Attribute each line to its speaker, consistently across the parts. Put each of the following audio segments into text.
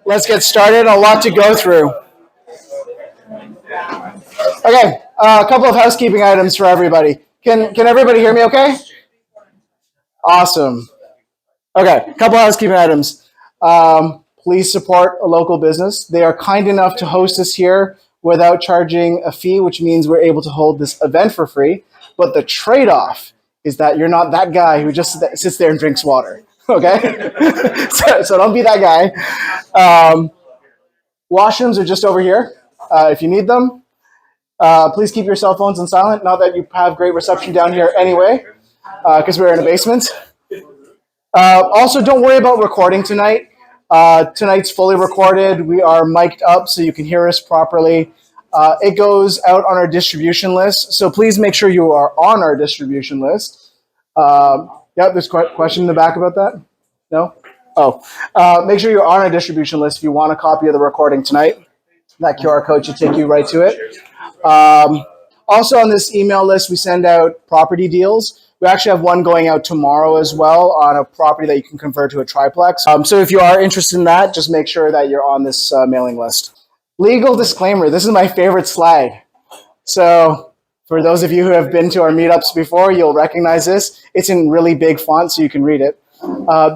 Speaker 1: Let's get started. A lot to go through. Okay, a couple of housekeeping items for everybody. Can everybody hear me okay? Awesome. Okay, a couple of housekeeping items. Please support a local business. They are kind enough to host us here without charging a fee, which means we're able to hold this event for free. But the trade-off is that you're not that guy who just sits there and drinks water. Okay? so don't be that guy. Washrooms are just over here if you need them. Please keep your cell phones on silent. Not that you have great reception down here anyway, because we're in a basement. Also, don't worry about recording tonight. Tonight's fully recorded. We are mic'd up so you can hear us properly. It goes out on our distribution list, so please make sure you are on our distribution list. Yeah, there's a question in the back about that? No? Oh. Make sure you're on our distribution list if you want a copy of the recording tonight. That QR code should take you right to it. Also on this email list, we send out property deals. We actually have one going out tomorrow as well on a property that you can convert to a triplex. So if you are interested in that, just make sure that you're on this mailing list. Legal disclaimer, this is my favorite slide. So for those of you who have been to our meetups before, you'll recognize this. It's in really big font so you can read it.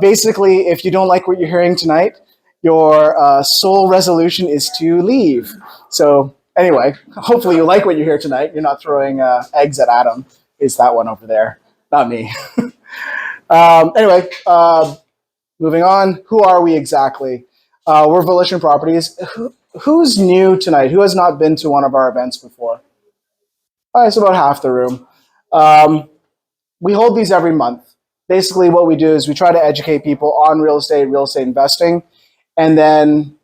Speaker 1: Basically, if you don't like what you're hearing tonight, your sole resolution is to leave. So anyway, hopefully you like what you hear tonight. You're not throwing eggs at Adam. It's that one over there, not me. Anyway, moving on. Who are we exactly? We're Volition Properties. Who's new tonight? Who has not been to one of our events before? It's about half the room. We hold these every month. Basically, what we do is we try to educate people on real estate investing, and then,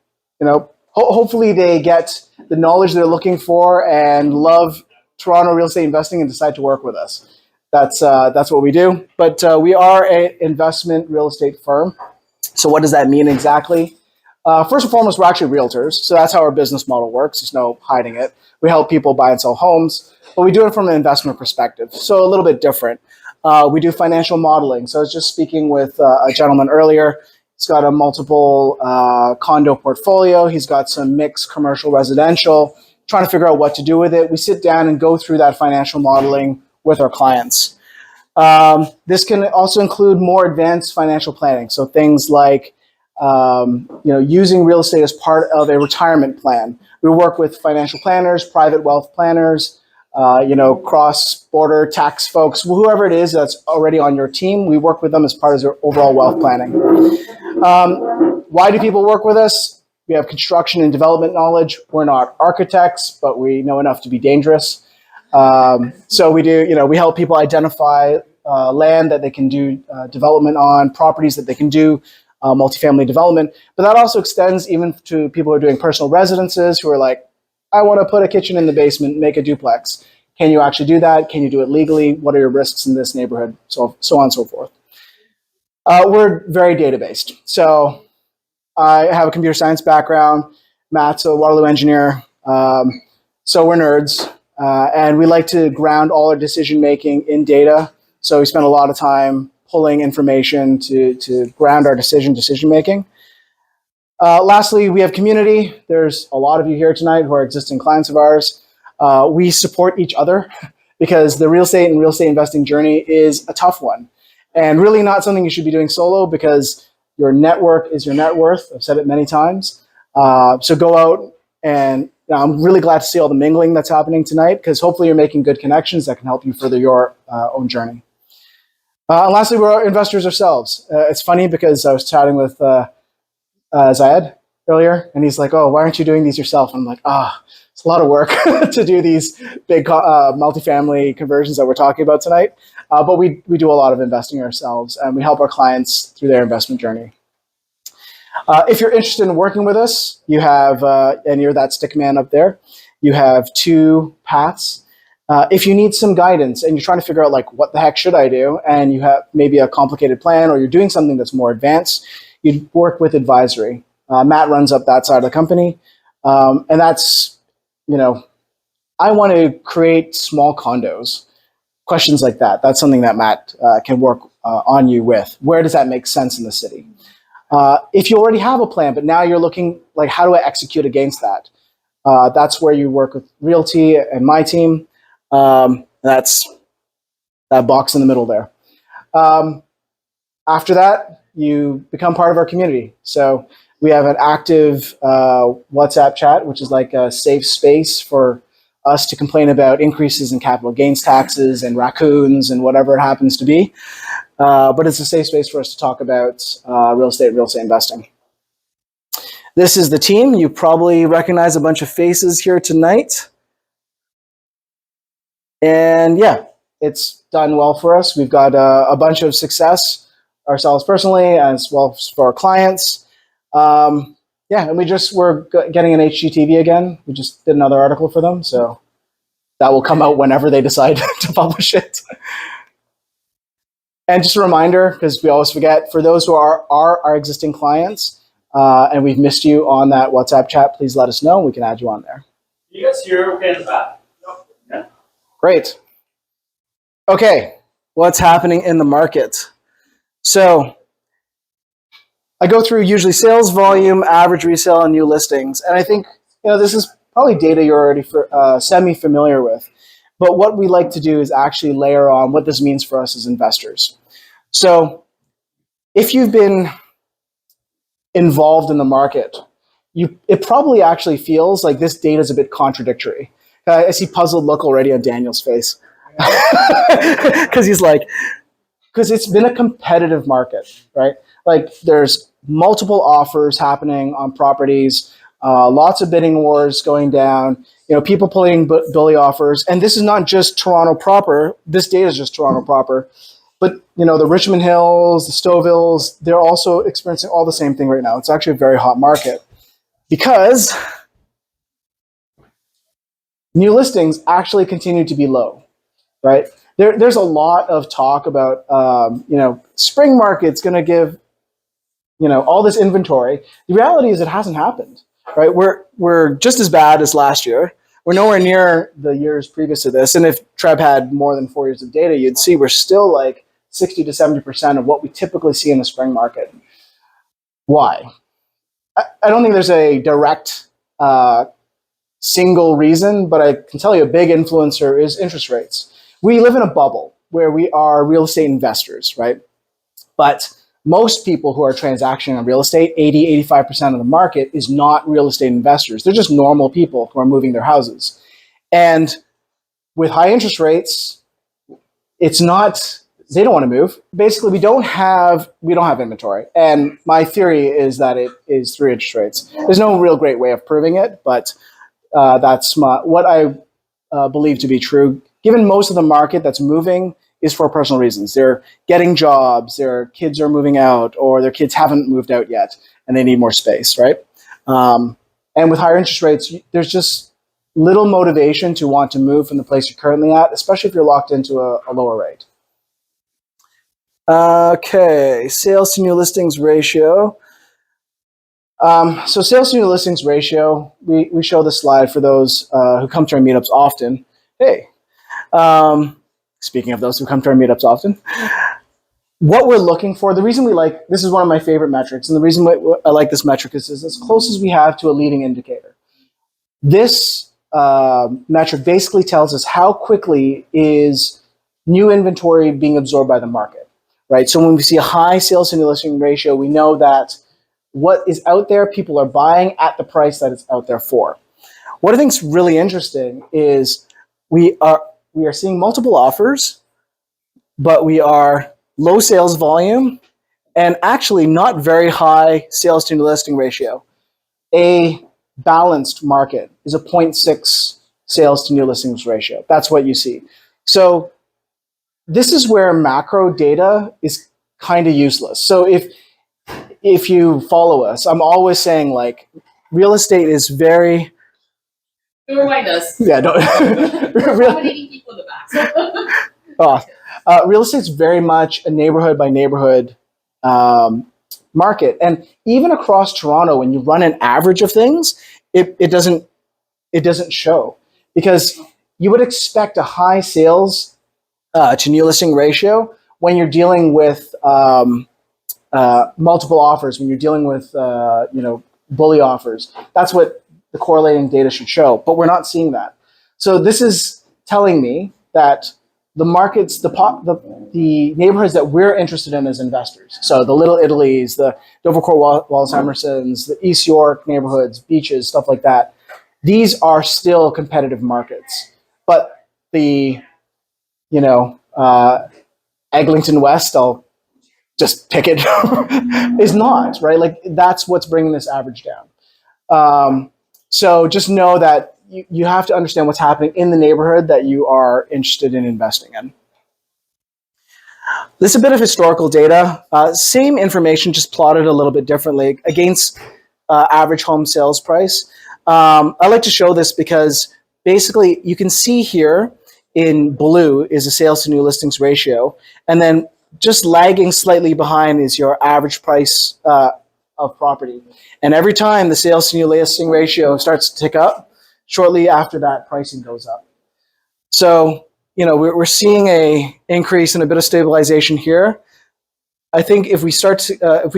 Speaker 1: hopefully they get the knowledge they're looking for and love Toronto real estate investing and decide to work with us. That's what we do. But we are an investment real estate firm. So what does that mean exactly? First and foremost, we're actually realtors. So that's how our business model works. There's no hiding it. We help people buy and sell homes, but we do it from an investment perspective. So a little bit different. We do financial modeling. So I was just speaking with a gentleman earlier. He's got a multiple condo portfolio. He's got some mixed commercial residential, trying to figure out what to do with it. We sit down and go through that financial modeling with our clients. This can also include more advanced financial planning. So things like using real estate as part of a retirement plan. We work with financial planners, private wealth planners, cross-border tax folks, whoever it is that's already on your team. We work with them as part of their overall wealth planning. Why do people work with us? We have construction and development knowledge. We're not architects, but we know enough to be dangerous. So we do, we help people identify land that they can do development on, properties that they can do multifamily development. But that also extends even to people who are doing personal residences who are like, I want to put a kitchen in the basement, make a duplex. Can you actually do that? Can you do it legally? What are your risks in this neighborhood? So on and so forth. We're very data-based. So I have a computer science background. Matt's a Waterloo engineer. So we're nerds. And we like to ground all our decision-making in data. So we spend a lot of time pulling information to ground our decision-making. Lastly, we have community. There's a lot of you here tonight who are existing clients of ours. We support each other because the real estate and real estate investing journey is a tough one and really not something you should be doing solo because your network is your net worth. I've said it many times. So go out and I'm really glad to see all the mingling that's happening tonight because hopefully you're making good connections that can help you further your own journey. And lastly, we're investors ourselves. It's funny because I was chatting with Zayed earlier, and he's like, oh, why aren't you doing these yourself? And I'm like, it's a lot of work to do these big multifamily conversions that we're talking about tonight. But we do a lot of investing ourselves, and we help our clients through their investment journey. If you're interested in working with us, you have, and you're that stick man up there, you have two paths. If you need some guidance and you're trying to figure out like, what the heck should I do? And you have maybe a complicated plan or you're doing something that's more advanced, you'd work with advisory. Matt runs up that side of the company. And that's, I want to create small condos. Questions like that. That's something that Matt can work on you with. Where does that make sense in the city? If you already have a plan, but now you're looking like, how do I execute against that? That's where you work with Realty and my team. That's that box in the middle there. After that, you become part of our community. So we have an active WhatsApp chat, which is like a safe space for us to complain about increases in capital gains taxes and raccoons and whatever it happens to be. But it's a safe space for us to talk about real estate investing. This is the team. You probably recognize a bunch of faces here tonight. And yeah, it's done well for us. We've got a bunch of success ourselves personally, as well as for our clients. Yeah, and we're getting an HGTV again. We just did another article for them, so that will come out whenever they decide to publish it. And just a reminder, because we always forget, for those who are our existing clients, and we've missed you on that WhatsApp chat, please let us know. We can add you on there.
Speaker 2: You guys hear okay in the back?
Speaker 1: Yeah. Great. Okay, what's happening in the market? So I go through usually sales volume, average resale, and new listings. And I think this is probably data you're already semi-familiar with. But what we like to do is actually layer on what this means for us as investors. So if you've been involved in the market, it probably actually feels like this data is a bit contradictory. I see puzzled look already on Daniel's face. Because it's been a competitive market, right? Like there's multiple offers happening on properties, lots of bidding wars going down, people pulling bully offers. And this is not just Toronto proper. This data is just Toronto proper. But, the Richmond Hills, the Stouffville's, they're also experiencing all the same thing right now. It's actually a very hot market because new listings actually continue to be low, right? There's a lot of talk about, spring market's going to give, all this inventory. The reality is it hasn't happened, right? We're just as bad as last year. We're nowhere near the years previous to this. And if Trev had more than 4 years of data, you'd see we're still like 60 to 70% of what we typically see in the spring market. Why? I don't think there's a direct single reason, but I can tell you a big influencer is interest rates. We live in a bubble where we are real estate investors, right? But most people who are transacting on real estate, 80, 85% of the market is not real estate investors. They're just normal people who are moving their houses. And with high interest rates, it's not, they don't want to move. Basically, we don't have inventory. And my theory is that it is through interest rates. There's no real great way of proving it, but that's what I believe to be true. Given most of the market that's moving is for personal reasons. They're getting jobs, their kids are moving out, or their kids haven't moved out yet, and they need more space, right? And with higher interest rates, there's just little motivation to want to move from the place you're currently at, especially if you're locked into a lower rate. Okay, sales to new listings ratio. So sales to new listings ratio, we show this slide for those who come to our meetups often. Hey, speaking of those who come to our meetups often, what we're looking for, the reason this is one of my favorite metrics, and the reason I like this metric is as close as we have to a leading indicator. This metric basically tells us how quickly is new inventory being absorbed by the market, right? So when we see a high sales to new listing ratio, we know that what is out there, people are buying at the price that it's out there for. What I think is really interesting is we are seeing multiple offers, but we are low sales volume and actually not very high sales to new listing ratio. A balanced market is a 0.6 sales to new listings ratio. That's what you see. So this is where macro data is kind of useless. So if you follow us, I'm always saying real estate is very...
Speaker 3: Don't remind us.
Speaker 1: Yeah, don't.
Speaker 3: Accommodating people in the back.
Speaker 1: Real estate's very much a neighborhood by neighborhood market, and even across Toronto, when you run an average of things, it doesn't show, because you would expect a high sales to new listing ratio when you're dealing with multiple offers, when you're dealing with bully offers. That's what the correlating data should show, but we're not seeing that. So this is telling me that the markets, the neighborhoods that we're interested in as investors, so the Little Italys, the Dovercourt Wallace Emersons, the East York neighborhoods, beaches, stuff like that, these are still competitive markets. But the, Eglinton West, I'll just pick it, is not, right? Like, that's what's bringing this average down. So just know that you have to understand what's happening in the neighborhood that you are interested in investing in. This is a bit of historical data. Same information, just plotted a little bit differently against average home sales price. I like to show this because basically you can see here in blue is a sales to new listings ratio, and then just lagging slightly behind is your average price of property. And every time the sales to new listing ratio starts to tick up, shortly after that, pricing goes up. So, we're seeing a increase and a bit of stabilization here. I think if we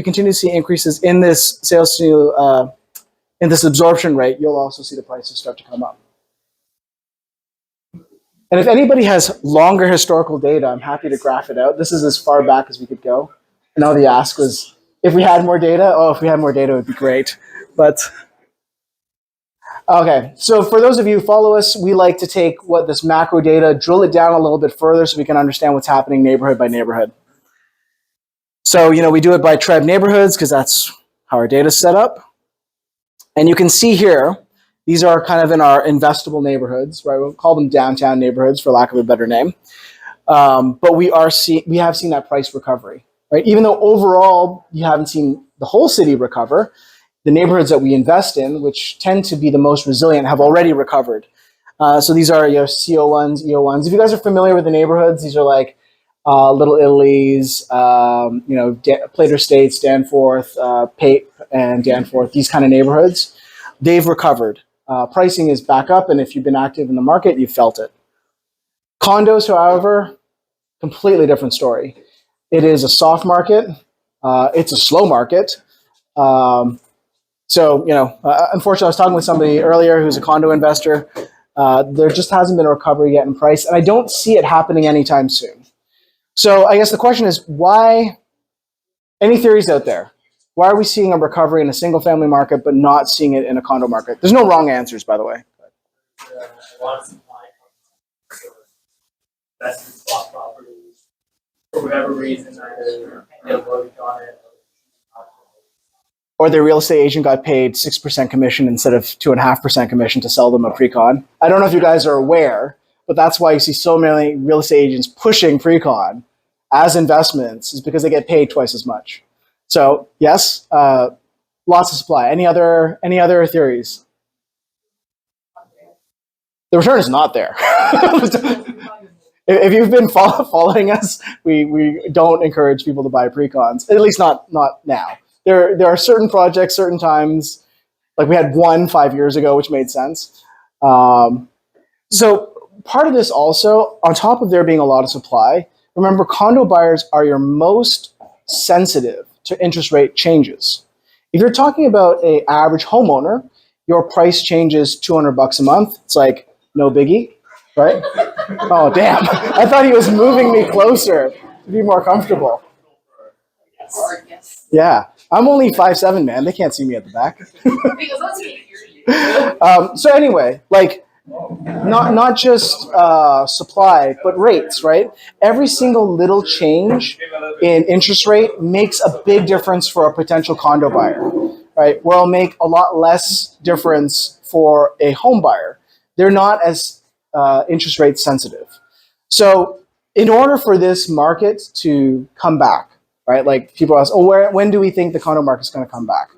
Speaker 1: continue to see increases in this sales to new, in this absorption rate, you'll also see the prices start to come up. And if anybody has longer historical data, I'm happy to graph it out. This is as far back as we could go. I know the ask was, if we had more data, it would be great. But okay, so for those of you who follow us, we like to take this macro data, drill it down a little bit further so we can understand what's happening neighborhood by neighborhood. So, we do it by tribe neighborhoods because that's how our data is set up. And you can see here, these are kind of in our investable neighborhoods, right? We'll call them downtown neighborhoods for lack of a better name. But we have seen that price recovery, right? Even though overall you haven't seen the whole city recover, the neighborhoods that we invest in, which tend to be the most resilient, have already recovered. So these are your CO1s, EO1s. If you guys are familiar with the neighborhoods, these are like Little Italys, Plater Estates, Danforth, Pape, and Danforth, these kind of neighborhoods. They've recovered. Pricing is back up, and if you've been active in the market, you've felt it. Condos, however, completely different story. It is a soft market. It's a slow market. Unfortunately, I was talking with somebody earlier who's a condo investor. There just hasn't been a recovery yet in price, and I don't see it happening anytime soon. So I guess the question is, why? Any theories out there? Why are we seeing a recovery in a single-family market but not seeing it in a condo market? There's no wrong answers, by the way.
Speaker 2: A lot of supply comes from investment swap properties. For whatever reason, either they voted on it.
Speaker 1: Or the real estate agent got paid 6% commission instead of 2.5% commission to sell them a pre-con. I don't know if you guys are aware, but that's why you see so many real estate agents pushing pre-con as investments, is because they get paid twice as much. So yes, lots of supply. Any other theories? The return is not there. If you've been following us, we don't encourage people to buy pre-cons, at least not now. There are certain projects, certain times, like we had one 5 years ago, which made sense. So part of this also, on top of there being a lot of supply, remember condo buyers are your most sensitive to interest rate changes. If you're talking about an average homeowner, your price changes $200 a month. It's like, no biggie, right? Oh, damn. I thought he was moving me closer to be more comfortable.
Speaker 3: Yes.
Speaker 1: Yeah. I'm only 5'7", man. They can't see me at the back.
Speaker 3: Because let's hear you.
Speaker 1: So anyway, like, not just supply, but rates, right? Every single little change in interest rate makes a big difference for a potential condo buyer, right? Where it'll make a lot less difference for a home buyer. They're not as interest rate sensitive. So in order for this market to come back, right? Like people ask, when do we think the condo market's going to come back?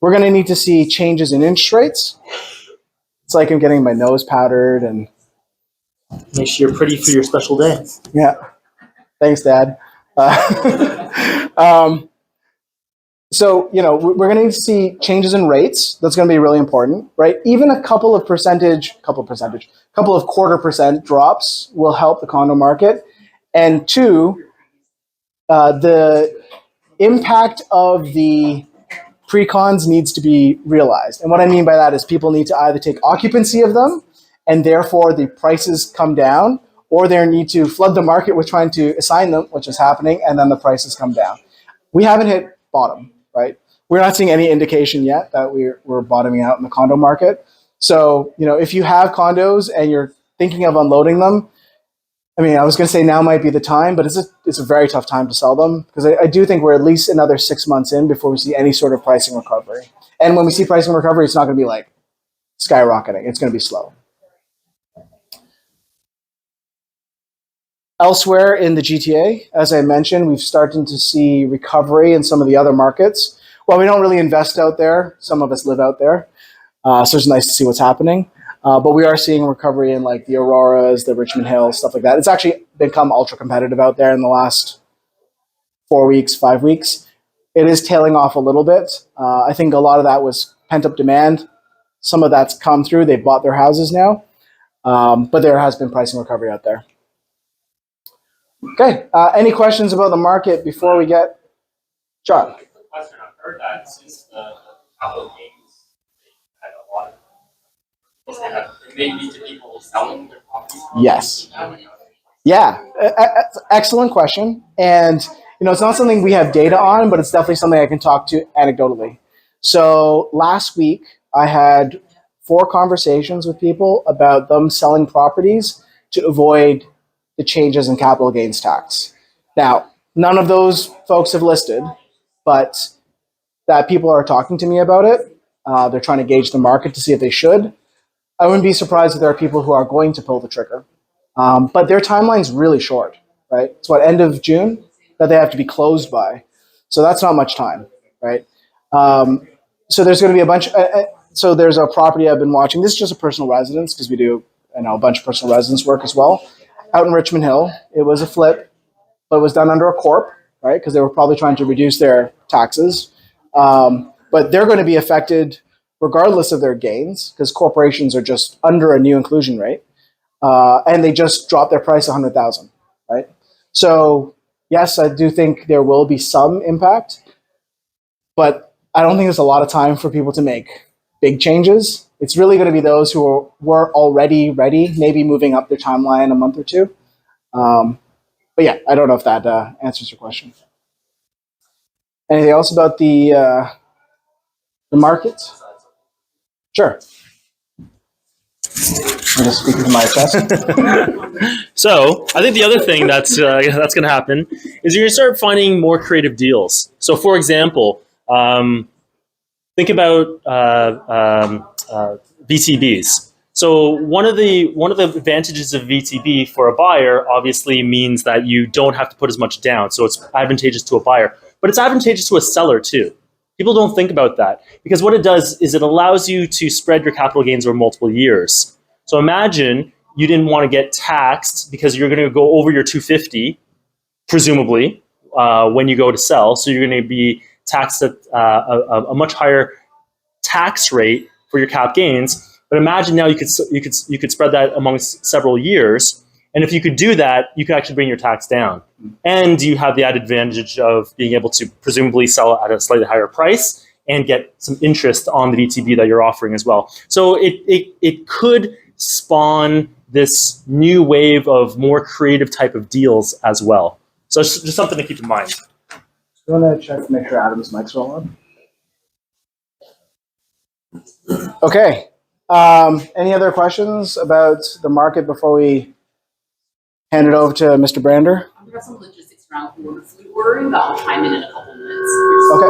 Speaker 1: We're going to need to see changes in interest rates. It's like I'm getting my nose powdered and
Speaker 4: make sure you're pretty for your special day.
Speaker 1: Yeah. Thanks, Dad. So, we're going to need to see changes in rates. That's going to be really important, right? Even a couple of quarter percent drops will help the condo market. And two, the impact of the pre-cons needs to be realized. And what I mean by that is people need to either take occupancy of them and therefore the prices come down, or they need to flood the market with trying to assign them, which is happening, and then the prices come down. We haven't hit bottom, right? We're not seeing any indication yet that we're bottoming out in the condo market. So, if you have condos and you're thinking of unloading them, I mean, I was going to say now might be the time, but it's a very tough time to sell them, because I do think we're at least another 6 months in before we see any sort of pricing recovery. And when we see pricing recovery, it's not going to be like skyrocketing. It's going to be slow. Elsewhere in the GTA, as I mentioned, we've started to see recovery in some of the other markets. While we don't really invest out there, some of us live out there, so it's nice to see what's happening. But we are seeing recovery in like the Auroras, the Richmond Hill, stuff like that. It's actually become ultra competitive out there in the last 4 weeks, 5 weeks. It is tailing off a little bit. I think a lot of that was pent-up demand. Some of that's come through. They've bought their houses now. But there has been pricing recovery out there. Okay. Any questions about the market before we get John?
Speaker 2: Question. I've heard that since the capital gains, they had a lot of, it may lead to people selling their properties.
Speaker 1: Yes. Yeah. Excellent question. And, it's not something we have data on, but it's definitely something I can talk to anecdotally. So last week, I had 4 conversations with people about them selling properties to avoid the changes in capital gains tax. Now, none of those folks have listed, but that people are talking to me about it. They're trying to gauge the market to see if they should. I wouldn't be surprised if there are people who are going to pull the trigger. But their timeline's really short, right? It's end of June that they have to be closed by. So that's not much time, right? So there's going to be a bunch. So there's a property I've been watching. This is just a personal residence because we do a bunch of personal residence work as well. Out in Richmond Hill, it was a flip, but it was done under a corp, right? Because they were probably trying to reduce their taxes. But they're going to be affected regardless of their gains, because corporations are just under a new inclusion rate, and they just dropped their price $100,000, right? So yes, I do think there will be some impact, but I don't think there's a lot of time for people to make big changes. It's really going to be those who were already ready, maybe moving up their timeline a month or two. But yeah, I don't know if that answers your question. Anything else about the market? Sure. I'm just speaking to my chest.
Speaker 4: So I think the other thing that's going to happen is you're going to start finding more creative deals. So, for example, think about VTBs. So one of the advantages of VTB for a buyer obviously means that you don't have to put as much down. So it's advantageous to a buyer, but it's advantageous to a seller too. People don't think about that, because what it does is it allows you to spread your capital gains over multiple years. So imagine you didn't want to get taxed because you're going to go over your 250, presumably, when you go to sell. So you're going to be taxed at a much higher tax rate for your cap gains. But imagine now you could spread that amongst several years. And if you could do that, you could actually bring your tax down. And you have the added advantage of being able to presumably sell at a slightly higher price and get some interest on the VTB that you're offering as well. So it could spawn this new wave of more creative type of deals as well. So it's just something to keep in mind.
Speaker 1: I want to check to make sure Adam's mic's all on. Okay. Any other questions about the market before we hand it over to Mr. Brander?
Speaker 3: I'm gonna have some logistics around the food ordering, but I'll chime in a couple minutes.
Speaker 1: Okay.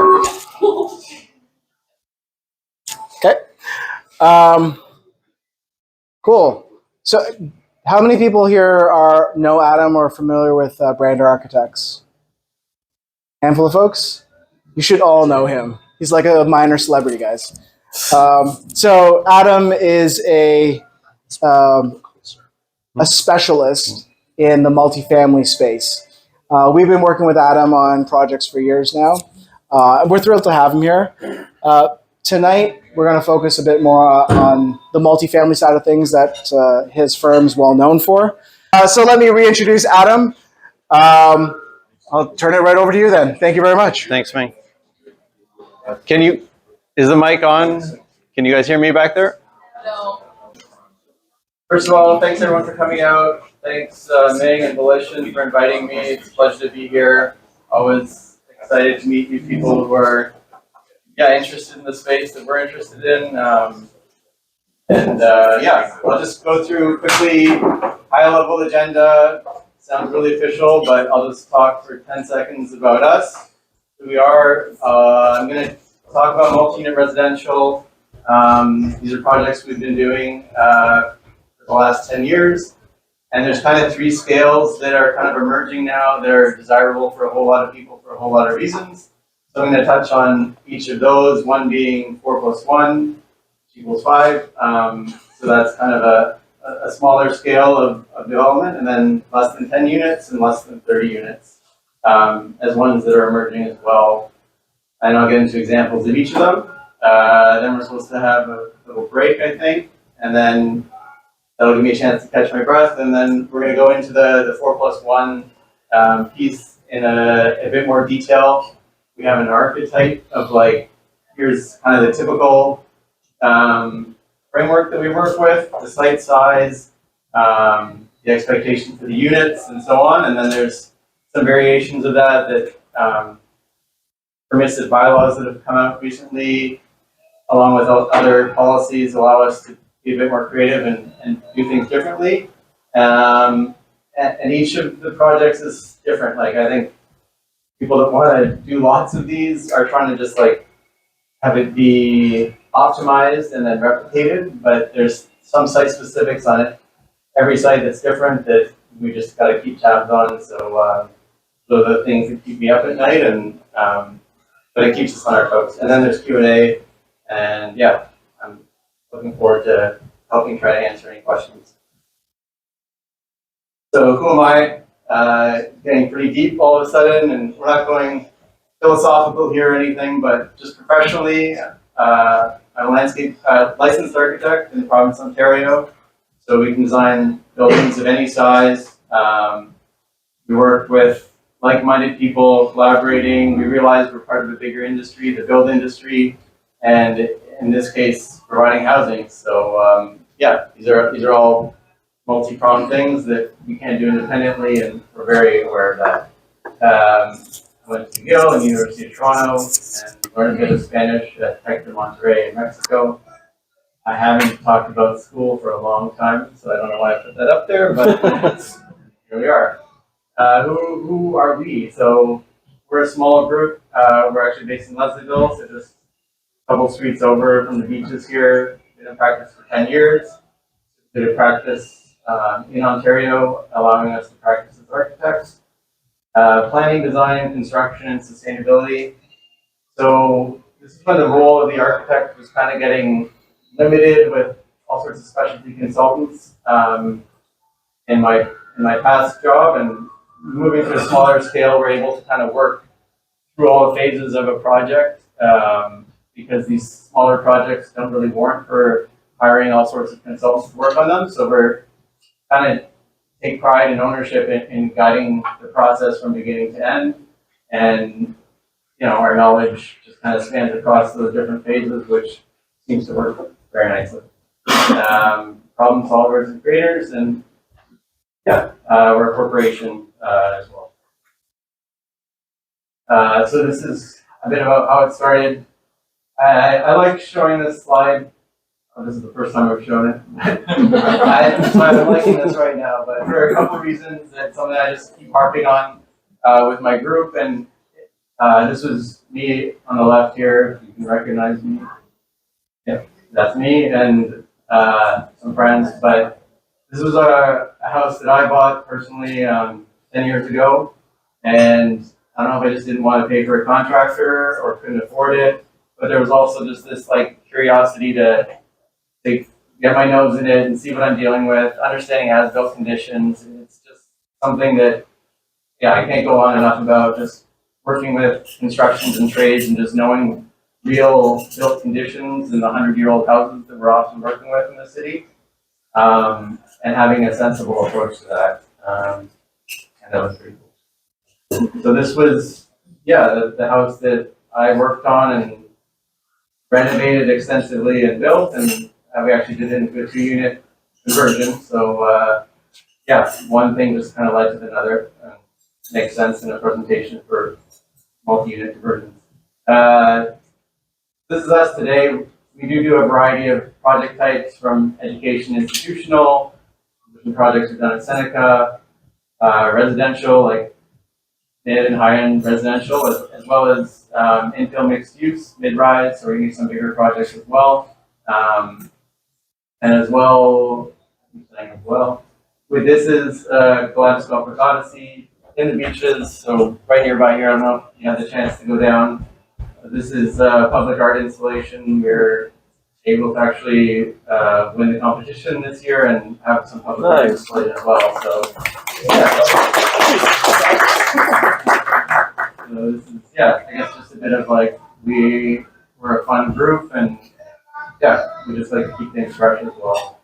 Speaker 1: Okay. Cool. So how many people here know Adam or are familiar with Brander Architects? Handful of folks? You should all know him. He's like a minor celebrity, guys. So Adam is a specialist in the multifamily space. We've been working with Adam on projects for years now. We're thrilled to have him here. Tonight, we're going to focus a bit more on the multifamily side of things that his firm's well known for. So let me reintroduce Adam. I'll turn it right over to you then. Thank you very much.
Speaker 5: Thanks, Ming. Is the mic on? Can you guys hear me back there?
Speaker 3: No.
Speaker 5: First of all, thanks everyone for coming out. Thanks Ming and Volition for inviting me. It's a pleasure to be here. Always excited to meet new people who are interested in the space that we're interested in. I'll just go through quickly high level agenda. Sounds really official, but I'll just talk for 10 seconds about us, who we are. I'm going to talk about multi-unit residential. These are projects we've been doing for the last 10 years. And there's kind of three scales that are kind of emerging now. They're desirable for a whole lot of people for a whole lot of reasons. So I'm going to touch on each of those, one being 4+1, which equals 5. So that's kind of a smaller scale of development, and then less than 10 units and less than 30 units as ones that are emerging as well. And I'll get into examples of each of them. Then we're supposed to have a little break, I think, and then that'll give me a chance to catch my breath. And then we're going to go into the 4+1 piece in a bit more detail. We have an archetype of here's kind of the typical framework that we work with, the site size, the expectation for the units, and so on. And then there's some variations of that permissive bylaws that have come out recently, along with other policies, allow us to be a bit more creative and do things differently. And each of the projects is different. I think people that want to do lots of these are trying to just have it be optimized and then replicated, but there's some site specifics on it. Every site that's different that we just got to keep tabs on. So those are the things that keep me up at night, and but it keeps us on our toes. And then there's Q&A, and yeah, I'm looking forward to helping try to answer any questions. So who am I? Getting pretty deep all of a sudden, and we're not going philosophical here or anything, but just professionally, I'm a landscape licensed architect in the province of Ontario. So we can design buildings of any size. We work with like-minded people collaborating. We realize we're part of a bigger industry, the build industry, and in this case, providing housing. So these are all multi-pronged things that we can't do independently, and we're very aware of that. I went to McGill and University of Toronto and learned a bit of Spanish at Tec de Monterrey in Mexico. I haven't talked about school for a long time, so I don't know why I put that up there, but here we are. Who are we? So we're a small group. We're actually based in Leslieville, so just a couple streets over from the beaches here. Been in practice for 10 years. Did a practice in Ontario, allowing us to practice as architects. Planning, design, construction, and sustainability. So this is when the role of the architect was kind of getting limited with all sorts of specialty consultants in my past job, and moving to a smaller scale, we're able to kind of work through all the phases of a project because these smaller projects don't really warrant for hiring all sorts of consultants to work on them. So we're kind of take pride and ownership in guiding the process from beginning to end, and our knowledge just kind of spans across those different phases, which seems to work very nicely. Problem solvers and creators, and we're a corporation as well. So this is a bit about how it started. I like showing this slide. Oh, this is the first time I've shown it. I'm liking this right now, but for a couple of reasons, it's something I just keep harping on with my group. And this was me on the left here. You can recognize me. Yeah, that's me and some friends. But this was a house that I bought personally 10 years ago. And I don't know if I just didn't want to pay for a contractor or couldn't afford it, but there was also just this curiosity to get my nose in it and see what I'm dealing with, understanding as-built conditions. It's just something that, I can't go on enough about, just working with constructions and trades and just knowing real built conditions in the 100-year-old houses that we're often working with in the city, and having a sensible approach to that. And that was pretty cool. So this was, the house that I worked on and renovated extensively and built, and we actually did it into a 2-unit conversion. So one thing just kind of led to another. Makes sense in a presentation for multi-unit conversions. This is us today. We do a variety of project types, from education, institutional, different projects we've done in Seneca, residential, like mid and high-end residential, as well as infill mixed use, mid-rise, so we need some bigger projects as well. And as well, with this is Kaleidoscopic Odyssey in the beaches, so right nearby here. I don't know if you had the chance to go down. This is a public art installation. We're able to actually win the competition this year and have some public art displayed as well. So, so this is, I guess just a bit of like, we're a fun group, and we just like to keep things fresh as well.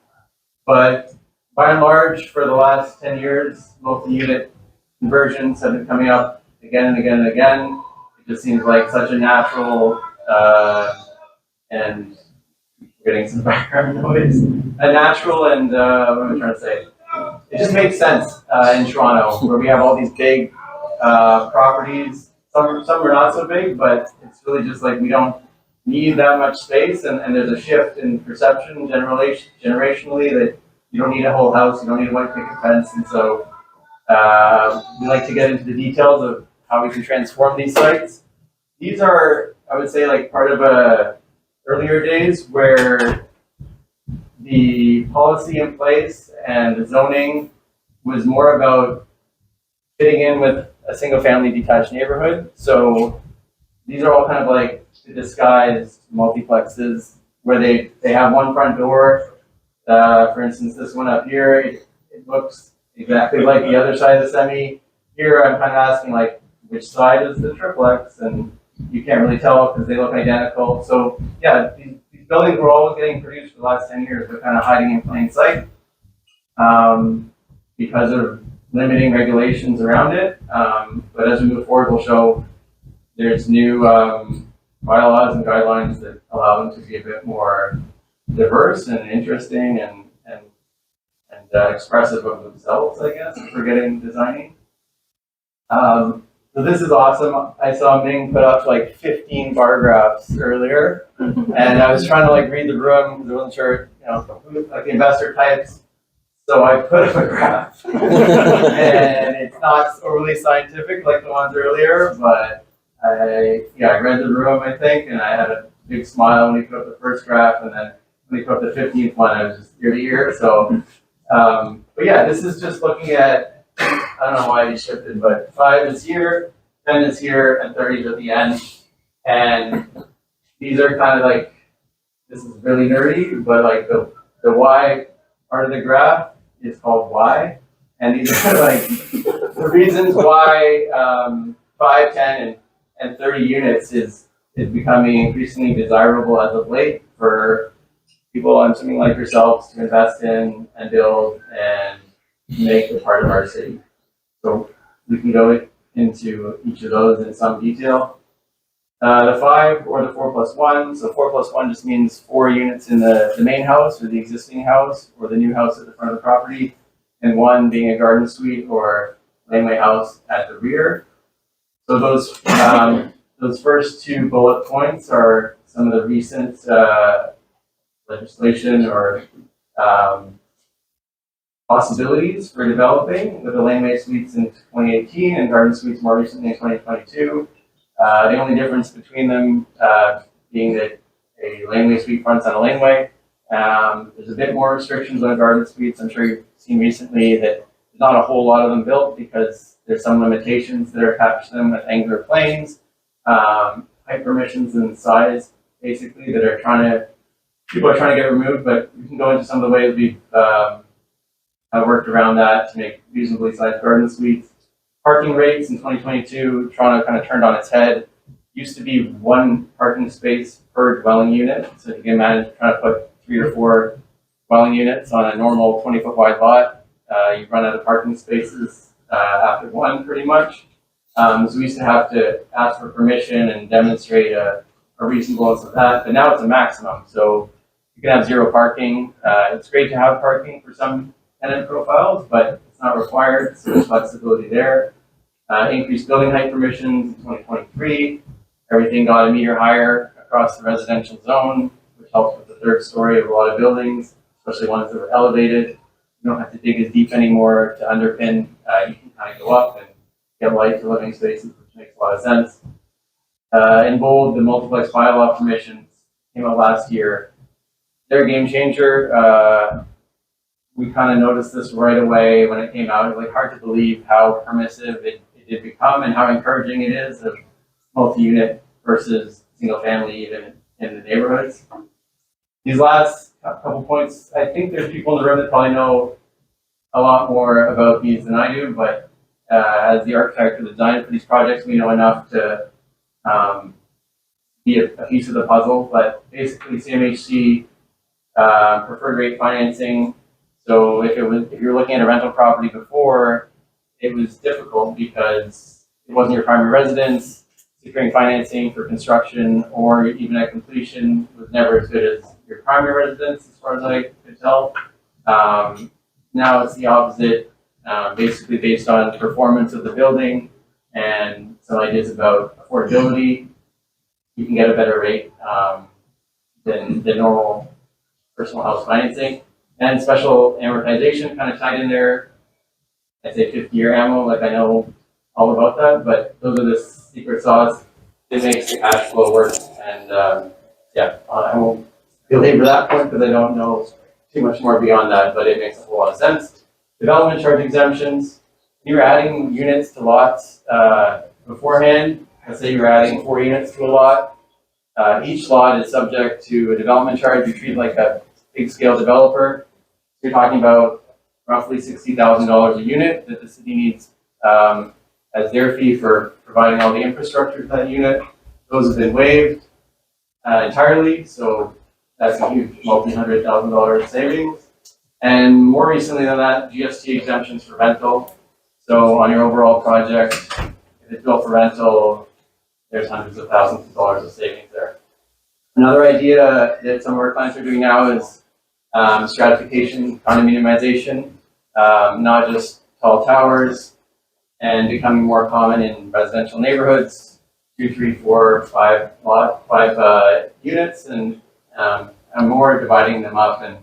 Speaker 5: But by and large, for the last 10 years, multi-unit conversions have been coming up again and again and again. It just seems like such a natural, and getting some background noise, a natural and, what am I trying to say? It just makes sense in Toronto, where we have all these big properties. Some are not so big, but it's really just like we don't need that much space, and there's a shift in perception generationally that you don't need a whole house, you don't need a white picket fence, and so we like to get into the details of how we can transform these sites. These are, I would say, like part of earlier days where the policy in place and the zoning was more about fitting in with a single family detached neighborhood. So these are all kind of like the disguised multiplexes where they have one front door. For instance, this one up here, it looks exactly like the other side of the semi. Here I'm kind of asking like, which side is the triplex? And you can't really tell because they look identical. So these buildings were always getting produced for the last 10 years. They're kind of hiding in plain sight because of limiting regulations around it. But as we move forward, we'll show there's new bylaws and guidelines that allow them to be a bit more diverse and interesting and expressive of themselves, I guess, for getting designing. So this is awesome. I saw Ming put up like 15 bar graphs earlier, and I was trying to like read the room because I wasn't sure, who, like the investor types. So I put up a graph, and it's not overly scientific like the ones earlier, but I read the room, I think, and I had a big smile when he put up the first graph, and then when he put up the 15th one, I was just ear to ear. So, but this is just looking at, I don't know why he shifted, but 5 is here, 10 is here, and 30 is at the end. And these are kind of like, this is really nerdy, but like the Y part of the graph is called Y. And these are like the reasons why 5, 10, and 30 units is becoming increasingly desirable as of late for people, I'm assuming like yourselves, to invest in and build and make a part of our city. So we can go into each of those in some detail. The 5 or the 4+1. So 4+1 just means 4 units in the main house or the existing house or the new house at the front of the property, and 1 being a garden suite or laneway house at the rear. So those first 2 bullet points are some of the recent legislation or possibilities for developing, with the Laneway Suites in 2018 and garden suites more recently in 2022. The only difference between them being that a laneway suite fronts on a laneway. There's a bit more restrictions on garden suites. I'm sure you've seen recently that there's not a whole lot of them built because there's some limitations that are attached to them with angular planes, height permissions and size, basically, that are people are trying to get removed, but we can go into some of the ways we've worked around that to make reasonably sized garden suites. Parking rates in 2022, Toronto kind of turned on its head. Used to be 1 parking space per dwelling unit. So if you can imagine trying to put 3 or 4 dwelling units on a normal 20-foot wide lot, you run out of parking spaces after 1 pretty much. So we used to have to ask for permission and demonstrate a reasonableness of that, but now it's a maximum. So you can have zero parking. It's great to have parking for some tenant profiles, but it's not required, so there's flexibility there. Increased building height permissions in 2023. Everything got a meter higher across the residential zone, which helps with the third story of a lot of buildings, especially ones that were elevated. You don't have to dig as deep anymore to underpin. You can kind of go up and get light to living spaces, which makes a lot of sense. In bold, the multiplex bylaw permissions came out last year. They're a game changer. We kind of noticed this right away when it came out. It was like hard to believe how permissive it did become and how encouraging it is of multi-unit versus single family even in the neighborhoods. These last couple points, I think there's people in the room that probably know a lot more about these than I do, but as the architect or the designer for these projects, we know enough to be a piece of the puzzle. But basically, CMHC preferred rate financing. So if you're looking at a rental property before, it was difficult because it wasn't your primary residence. Securing financing for construction or even at completion was never as good as your primary residence, as far as I could tell. Now it's the opposite, basically based on performance of the building and some ideas about affordability. You can get a better rate than the normal personal house financing. And special amortization kind of tied in there. I'd say 50-year ammo, like I know all about that, but those are the secret sauce. It makes the cash flow work. And I won't belabor that point because I don't know too much more beyond that, but it makes a whole lot of sense. Development charge exemptions. You're adding units to lots beforehand. Let's say you're adding 4 units to a lot. Each lot is subject to a development charge. You treat it like a big scale developer. You're talking about roughly $60,000 a unit that the city needs as their fee for providing all the infrastructure to that unit. Those have been waived entirely, so that's a huge multi-$100,000 savings. And more recently than that, GST exemptions for rental. So on your overall project, if it's built for rental, there's hundreds of thousands of dollars of savings there. Another idea that some of our clients are doing now is stratification, condominiumization, not just tall towers, and becoming more common in residential neighborhoods, 2, 3, 4, 5 units, and more dividing them up and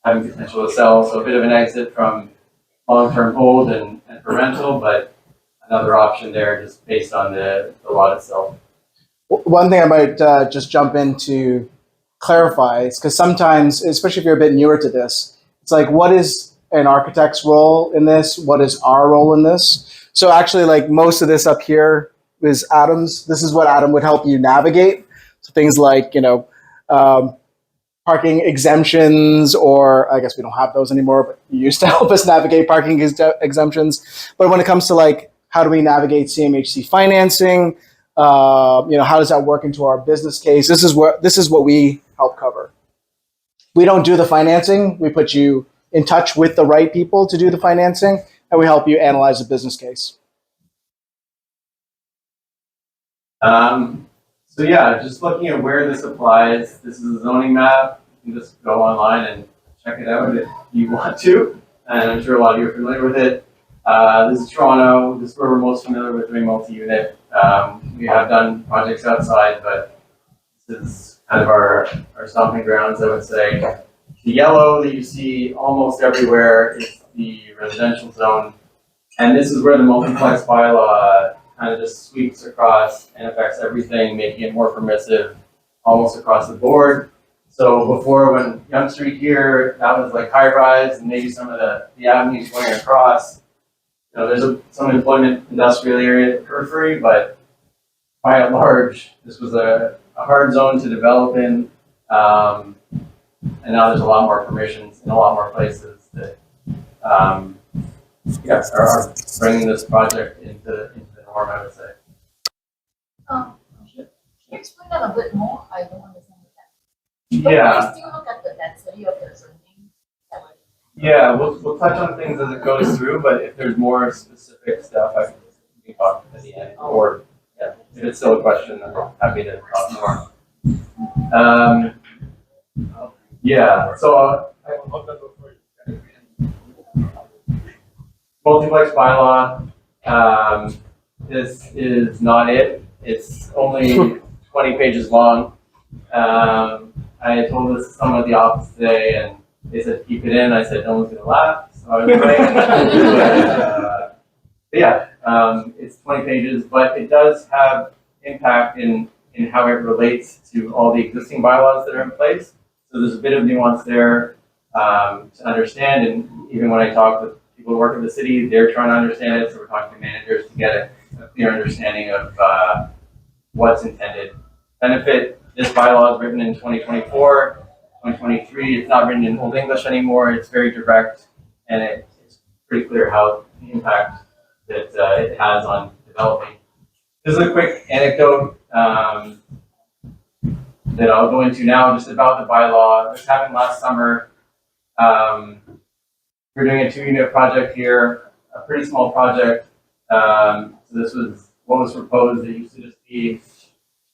Speaker 5: having potential to sell. So a bit of an exit from long-term hold and for rental, but another option there just based on the lot itself.
Speaker 1: One thing I might just jump in to clarify is because sometimes, especially if you're a bit newer to this, it's like, what is an architect's role in this? What is our role in this? So actually, like most of this up here is Adam's. This is what Adam would help you navigate. So things like, parking exemptions, or I guess we don't have those anymore, but you used to help us navigate parking exemptions. But when it comes to like, how do we navigate CMHC financing? How does that work into our business case? This is what we help cover. We don't do the financing. We put you in touch with the right people to do the financing, and we help you analyze the business case.
Speaker 5: So yeah, just looking at where this applies, this is a zoning map. You can just go online and check it out if you want to, and I'm sure a lot of you are familiar with it. This is Toronto. This is where we're most familiar with doing multi-unit. We have done projects outside, but this is kind of our stomping grounds, I would say. The yellow that you see almost everywhere is the residential zone, and this is where the multiplex bylaw kind of just sweeps across and affects everything, making it more permissive almost across the board. So before, when Yonge Street here, that was like high rise, and maybe some of the avenues going across. There's some employment industrial area at the periphery, but by and large, this was a hard zone to develop in. And now there's a lot more permissions in a lot more places that are bringing this project into the norm, I would say.
Speaker 6: Can you explain that a bit more? I don't understand that. But
Speaker 5: Yeah.
Speaker 6: we still look at the density of the zoning.
Speaker 5: Yeah, we'll touch on things as it goes through, but if there's more specific stuff, I can can talk at the end, or yeah, if it's still a question, I'm happy to talk more. Yeah, so multiplex bylaw. This is not it. It's only 20 pages long. I told this to someone at the office today, and they said keep it in. I said no one's gonna laugh, so I was but yeah, it's 20 pages, but it does have impact in how it relates to all the existing bylaws that are in place. So there's a bit of nuance there to understand, and even when I talk with people who work in the city, they're trying to understand it. So we're talking to managers to get a clear understanding of what's intended. Benefit, this bylaw is written in 2024, 2023. It's not written in Old English anymore. It's very direct, and it's pretty clear how the impact that it has on developing. This is a quick anecdote that I'll go into now, just about the bylaw. This happened last summer. We're doing a 2-unit project here, a pretty small project. So this was what was proposed. It used to just be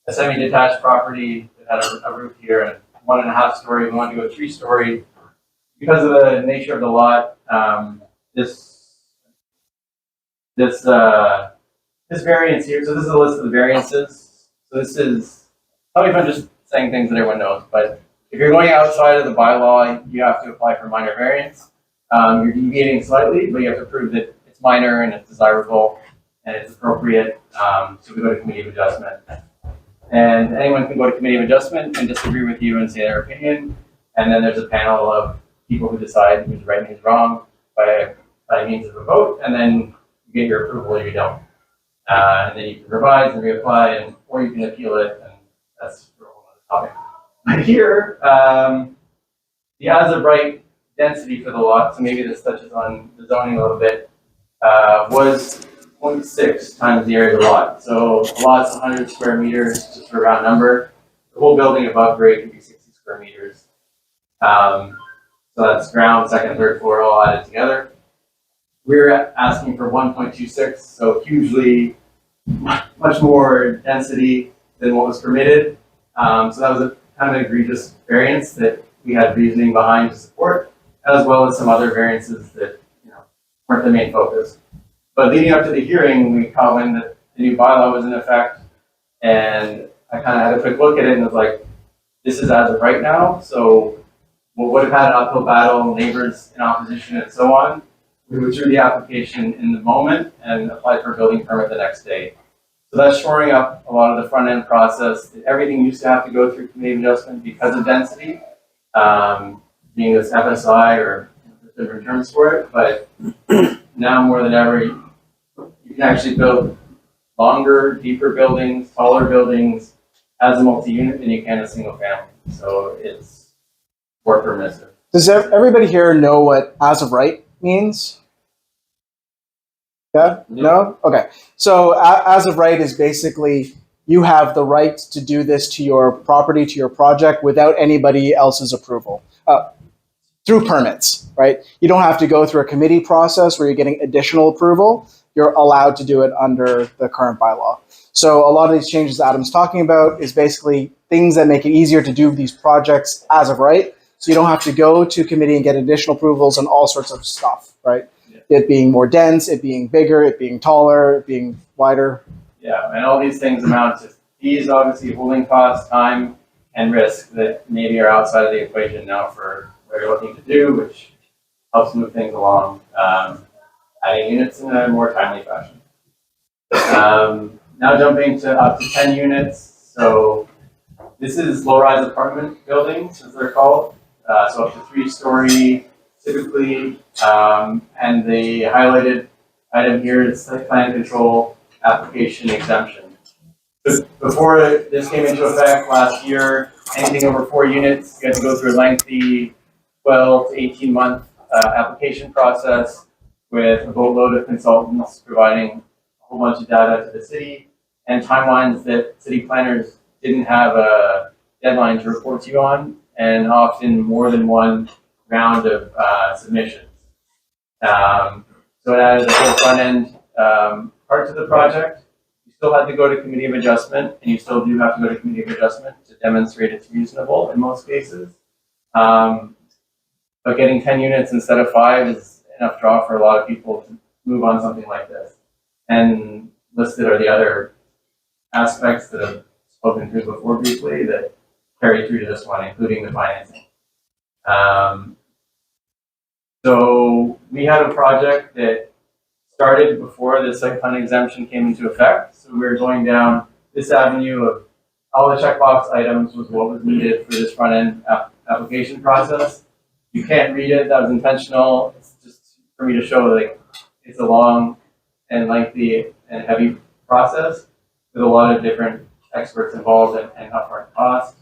Speaker 5: a semi-detached property that had a roof here and 1.5 story. We wanted to go 3-story. Because of the nature of the lot, this variance here. So this is a list of the variances. So this is, tell me if I'm just saying things that everyone knows, but if you're going outside of the bylaw, you have to apply for minor variance. You're deviating slightly, but you have to prove that it's minor and it's desirable and it's appropriate. So we go to committee of adjustment. And anyone can go to committee of adjustment and disagree with you and say their opinion. And then there's a panel of people who decide who's right and who's wrong by means of a vote. And then you get your approval or you don't. And then you can revise and reapply, or you can appeal it, and that's for a whole other topic. But here, the as of right density for the lot, so maybe this touches on the zoning a little bit, was 0.6 times the area of the lot. So the lot's 100 square meters, just for a round number. The whole building above grade can be 60 square meters. So that's ground, second, third floor all added together. We're asking for 1.26, so hugely much more density than what was permitted. So that was a kind of egregious variance that we had reasoning behind to support, as well as some other variances that weren't the main focus. But leading up to the hearing, we caught wind that the new bylaw was in effect, and I kind of had a quick look at it and was like, this is as of right now, so we would have had an uphill battle, neighbors in opposition, and so on. We withdrew the application in the moment and applied for a building permit the next day. So that's shoring up a lot of the front end process. Everything used to have to go through committee of adjustment because of density, being this FSI or different terms for it. But now more than ever, you can actually build longer, deeper buildings, taller buildings as a multi-unit than you can a single family. So it's more permissive.
Speaker 1: Does everybody here know what as of right means? Yeah? No? Okay. So as of right is basically you have the right to do this to your property, to your project, without anybody else's approval. Through permits, right? You don't have to go through a committee process where you're getting additional approval. You're allowed to do it under the current bylaw. So a lot of these changes Adam's talking about is basically things that make it easier to do these projects as of right. So you don't have to go to committee and get additional approvals and all sorts of stuff, right?
Speaker 5: Yeah.
Speaker 1: It being more dense, it being bigger, it being taller, it being wider.
Speaker 5: Yeah, and all these things amount to fees, obviously, holding costs, time, and risk that maybe are outside of the equation now for what you're looking to do, which helps move things along, adding units in a more timely fashion. Now jumping to up to 10 units. So this is low-rise apartment buildings, as they're called. So up to 3-story typically, and the highlighted item here is site plan control application exemption. Before this came into effect last year, anything over 4 units, you had to go through a lengthy 12 to 18 month application process with a boatload of consultants providing a whole bunch of data to the city and timelines that city planners didn't have a deadline to report to you on, and often more than one round of submissions. So it added a whole front end parts of the project, you still had to go to committee of adjustment, and you still do have to go to committee of adjustment to demonstrate it's reasonable in most cases. But getting 10 units instead of 5 is enough draw for a lot of people to move on something like this. And listed are the other aspects that I've spoken to before briefly that carry through to this one, including the financing. So we had a project that started before the site plan exemption came into effect. So we were going down this avenue of all the checkbox items was what was needed for this front end application process. You can't read it, that was intentional. It's just for me to show like it's a long and lengthy and heavy process with a lot of different experts involved and upfront costs.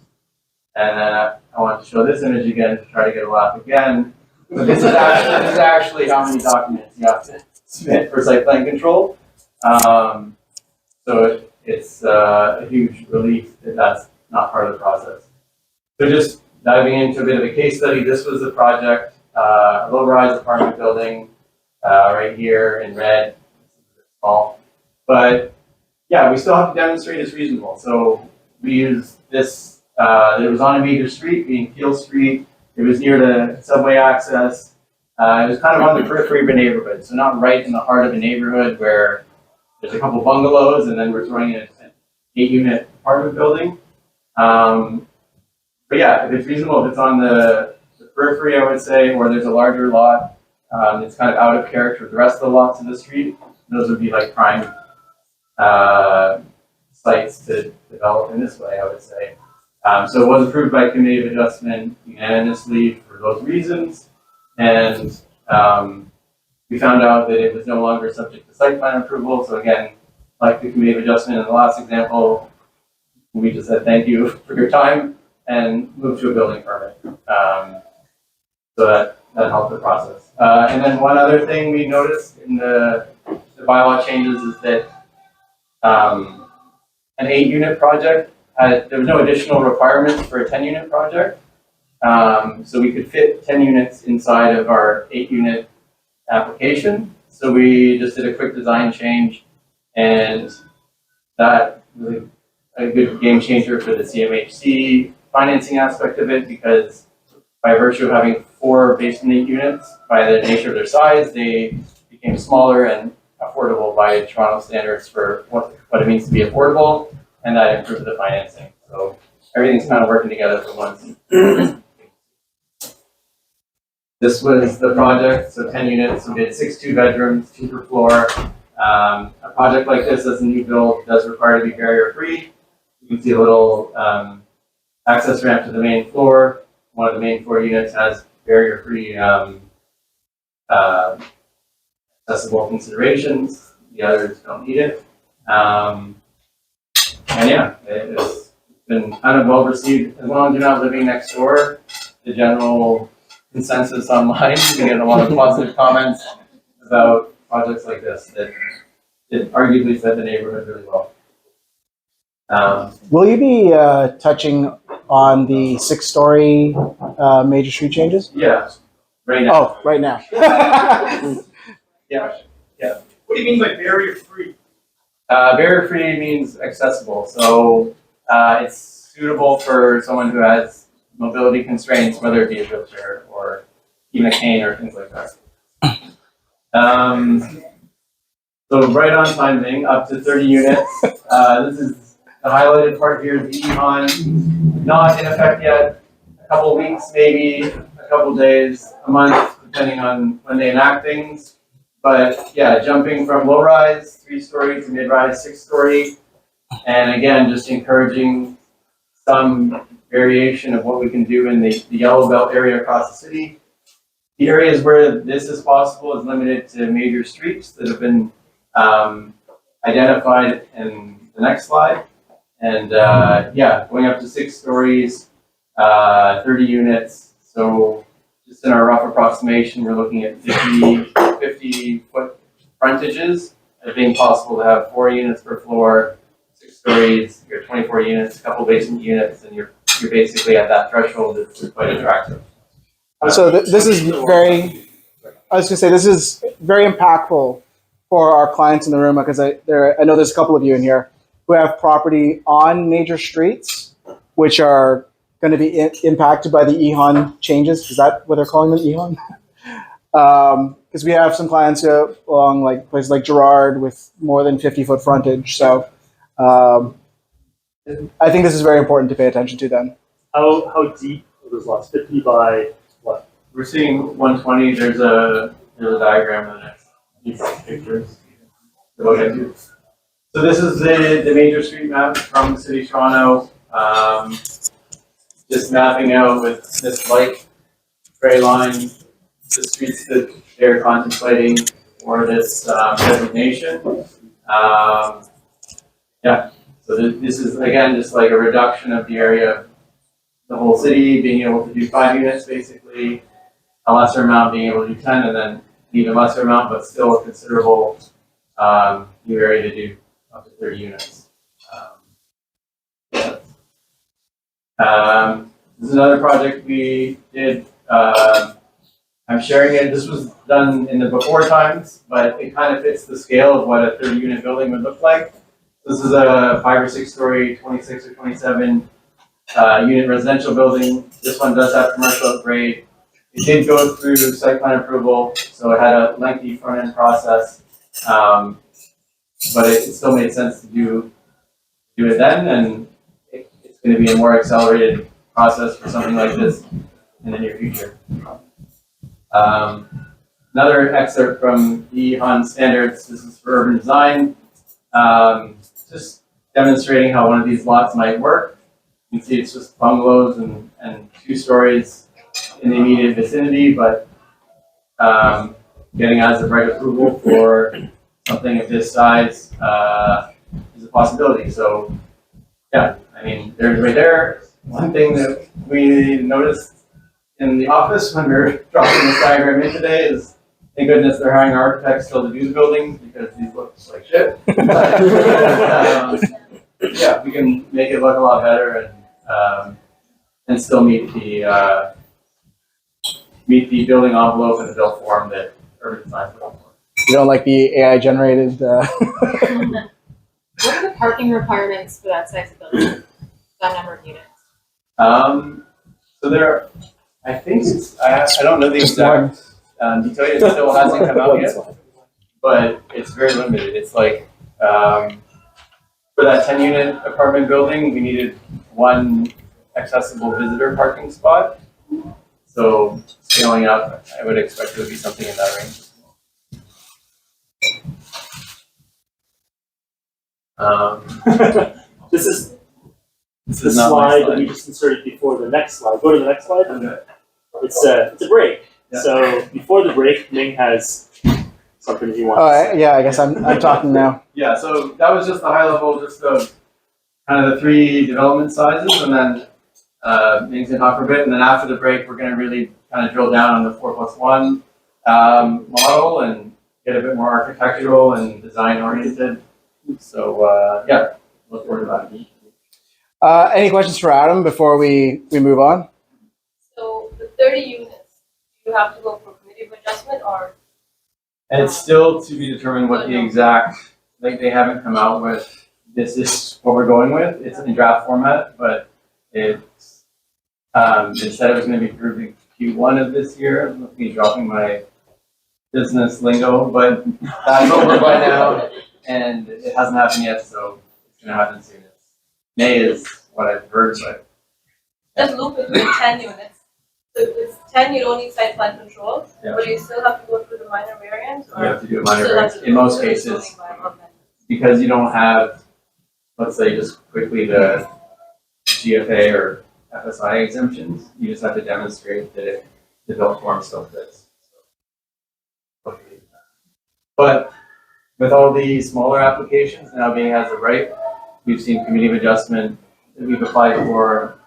Speaker 5: And then I want to show this image again to try to get a laugh again. So this is actually how many documents you have to submit for site plan control. So it's a huge relief that that's not part of the process. So just diving into a bit of a case study, this was the project, a low-rise apartment building right here in red, small. But yeah, we still have to demonstrate it's reasonable. So we use this, it was on a major street, being Peel Street. It was near the subway access. It was kind of on the periphery of a neighborhood, so not right in the heart of a neighborhood where there's a couple bungalows and then we're throwing in an 8-unit apartment building. But yeah, if it's reasonable, if it's on the periphery, I would say, or there's a larger lot, it's kind of out of character with the rest of the lots in the street, those would be like prime sites to develop in this way, I would say. So it was approved by committee of adjustment unanimously for those reasons. And we found out that it was no longer subject to site plan approval. So again, like the committee of adjustment in the last example, we just said thank you for your time and moved to a building permit. So that helped the process. And then one other thing we noticed in the bylaw changes is that an 8-unit project, there was no additional requirements for a 10-unit project. So we could fit 10 units inside of our 8-unit application. So we just did a quick design change, and that was a good game changer for the CMHC financing aspect of it, because by virtue of having 4 basement 8 units, by the nature of their size, they became smaller and affordable by Toronto standards for what it means to be affordable, and that improved the financing. So everything's kind of working together for once. This was the project, so 10 units, we did 6 2-bedrooms, 2 per floor. A project like this as a new build does require to be barrier-free. You can see a little access ramp to the main floor. One of the main 4 units has barrier-free accessible considerations. The others don't need it. And yeah, it's been kind of well received. As long as you're not living next door, the general consensus online, we get a lot of positive comments about projects like this that arguably fit the neighborhood really well.
Speaker 1: Will you be touching on the 6-story major street changes?
Speaker 5: Yeah, right now.
Speaker 1: Oh, right now.
Speaker 5: Yeah.
Speaker 2: What do you mean by barrier-free?
Speaker 5: Barrier-free means accessible. So it's suitable for someone who has mobility constraints, whether it be a wheelchair or even a cane or things like that. So right on timing, up to 30 units. This is the highlighted part here is the EHON. Not in effect yet. A couple of weeks, maybe a couple of days, a month, depending on when they enact things. But yeah, jumping from low-rise 3-story to mid-rise 6-story, and again, just encouraging some variation of what we can do in the yellow belt area across the city. The areas where this is possible is limited to major streets that have been identified in the next slide. And yeah, going up to 6 stories, 30 units. So just in our rough approximation, we're looking at 50-foot frontages as being possible to have 4 units per floor, 6 stories, you're 24 units, a couple basement units, and you're basically at that threshold that's quite attractive.
Speaker 1: So this is very, I was gonna say, this is very impactful for our clients in the room, because I know there's a couple of you in here who have property on major streets, which are going to be impacted by the EHON changes. Is that what they're calling them, EHON? Because we have some clients along like places like Girard with more than 50-foot frontage. So I think this is very important to pay attention to then.
Speaker 4: How deep are those lots? 50 by what?
Speaker 5: We're seeing 120. There's a diagram in the next few pictures. We'll get to. So this is the major street map from the city of Toronto. Just mapping out with this light gray line the streets that they're contemplating for this designation. Yeah, so this is again just like a reduction of the area of the whole city, being able to do 5 units basically, a lesser amount being able to do 10, and then an even lesser amount, but still a considerable new area to do up to 30 units. This is another project we did. I'm sharing it. This was done in the before times, but it kind of fits the scale of what a 30-unit building would look like. This is a 5 or 6 story, 26 or 27 unit residential building. This one does have commercial upgrade. It did go through site plan approval, so it had a lengthy front end process, but it still made sense to do it then, and it's going to be a more accelerated process for something like this in the near future. Another excerpt from the EHON standards. This is for urban design. Just demonstrating how one of these lots might work. You can see it's just bungalows and 2 stories in the immediate vicinity, but getting as of right approval for something of this size is a possibility. So yeah, I mean, there's right there. One thing that we noticed in the office when we were dropping this diagram in today is, thank goodness they're hiring architects still to do the buildings because these look like shit. Yeah, we can make it look a lot better and still meet the building envelope and the built form that urban design is looking for.
Speaker 1: You don't like the AI generated?
Speaker 7: What are the parking requirements for that size of building? That number of units?
Speaker 5: So there, I think it's, I don't know the exact detail. It still hasn't come out yet, but it's very limited. It's like, for that 10-unit apartment building, we needed 1 accessible visitor parking spot. So scaling up, I would expect it would be something in that range.
Speaker 4: This is
Speaker 5: This
Speaker 4: the
Speaker 5: is not my
Speaker 4: slide that we just inserted before the next slide. Go to the next slide.
Speaker 5: Okay.
Speaker 4: It's a break.
Speaker 5: Yeah.
Speaker 4: So before the break, Ming has something he wants.
Speaker 1: Yeah, I guess I'm talking now.
Speaker 5: Yeah, so that was just the high level, just of kind of the 3 development sizes, and then Ming's gonna talk for a bit, and then after the break, we're gonna really kind of drill down on the 4+1 model and get a bit more architectural and design oriented. So yeah, look forward to that.
Speaker 1: Any questions for Adam before we move on?
Speaker 6: So the 30 units, you have to go for committee of adjustment or?
Speaker 5: And it's still to be determined what the exact, like they haven't come out with, this is what we're going with. It's in draft format, but it's, it said it was going to be approved in Q1 of this year. I'm looking at dropping my business lingo, but that's over by now, and it hasn't happened yet, so it's going to happen soon. May is what I've heard, but.
Speaker 6: Just loop it with 10 units. So if it's 10, you don't need site plan control,
Speaker 5: Yeah.
Speaker 6: but you still have to go through the minor variance
Speaker 5: You
Speaker 6: or?
Speaker 5: have to do a minor
Speaker 6: still have
Speaker 5: variance
Speaker 6: to
Speaker 5: in
Speaker 6: do
Speaker 5: most
Speaker 6: the
Speaker 5: cases,
Speaker 6: zoning bylaw?
Speaker 5: because you don't have, let's say, just quickly the GFA or FSI exemptions. You just have to demonstrate that the built form still fits. But with all the smaller applications now being as of right, we've seen committee of adjustment that we've applied for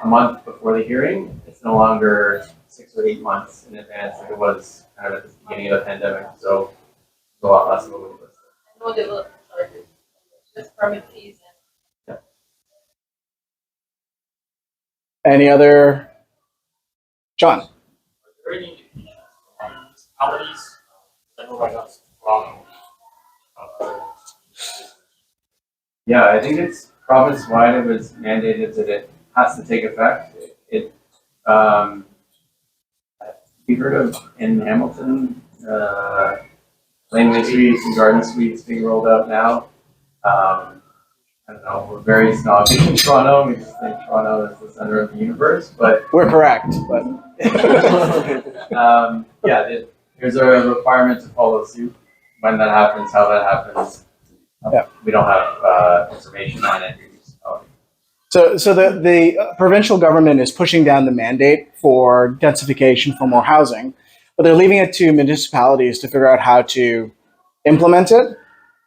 Speaker 5: a month before the hearing. It's no longer 6 or 8 months in advance like it was kind of at the beginning of the pandemic. So it's a lot less of a wait list.
Speaker 6: No development charges, just permit fees and.
Speaker 1: Any other? John?
Speaker 2: Are there any municipalities, I know right now it's Toronto,
Speaker 5: Yeah, I think it's province-wide. It was mandated that it has to take effect. You've heard of in Hamilton, Laneway Suite and Garden Suites being rolled out now. I don't know, we're very snobby in Toronto. We just think Toronto is the center of the universe, but
Speaker 1: We're correct, but
Speaker 5: there's a requirement to follow suit. When that happens, how that happens,
Speaker 1: Yeah.
Speaker 5: we don't have information on it.
Speaker 1: so the provincial government is pushing down the mandate for densification for more housing, but they're leaving it to municipalities to figure out how to implement it.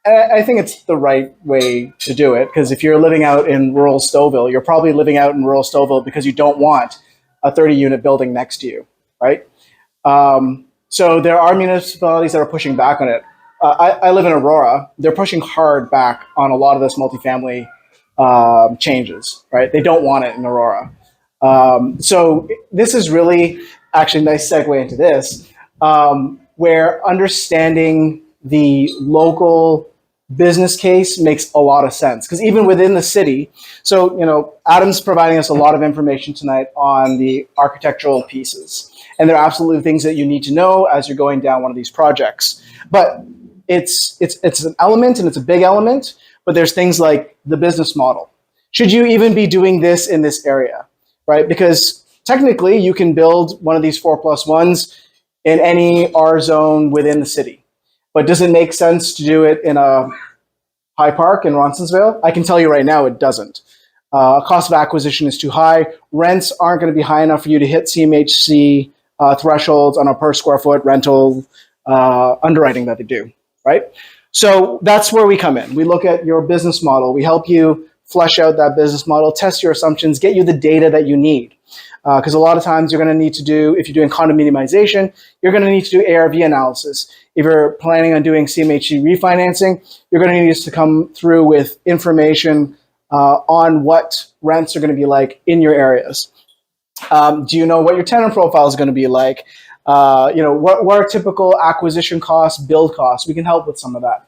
Speaker 1: And I think it's the right way to do it, because if you're living out in rural Stouffville, you're probably living out in rural Stouffville because you don't want a 30-unit building next to you, right? So there are municipalities that are pushing back on it. I live in Aurora. They're pushing hard back on a lot of this multifamily changes, right? They don't want it in Aurora. So this is really actually a nice segue into this, where understanding the local business case makes a lot of sense, because even within the city, so Adam's providing us a lot of information tonight on the architectural pieces, and there are absolutely things that you need to know as you're going down one of these projects. But it's an element, and it's a big element, but there's things like the business model. Should you even be doing this in this area, right? Because technically you can build one of these 4+1s in any R zone within the city. But does it make sense to do it in a High Park in Ronsonsville? I can tell you right now it doesn't. Cost of acquisition is too high. Rents aren't going to be high enough for you to hit CMHC thresholds on a per square foot rental underwriting that they do, right? So that's where we come in. We look at your business model. We help you flesh out that business model, test your assumptions, get you the data that you need. Because a lot of times you're going to need to do, if you're doing condominiumization, you're going to need to do ARV analysis. If you're planning on doing CMHC refinancing, you're going to need us to come through with information on what rents are going to be like in your areas. Do you know what your tenant profile is going to be like? What are typical acquisition costs, build costs? We can help with some of that.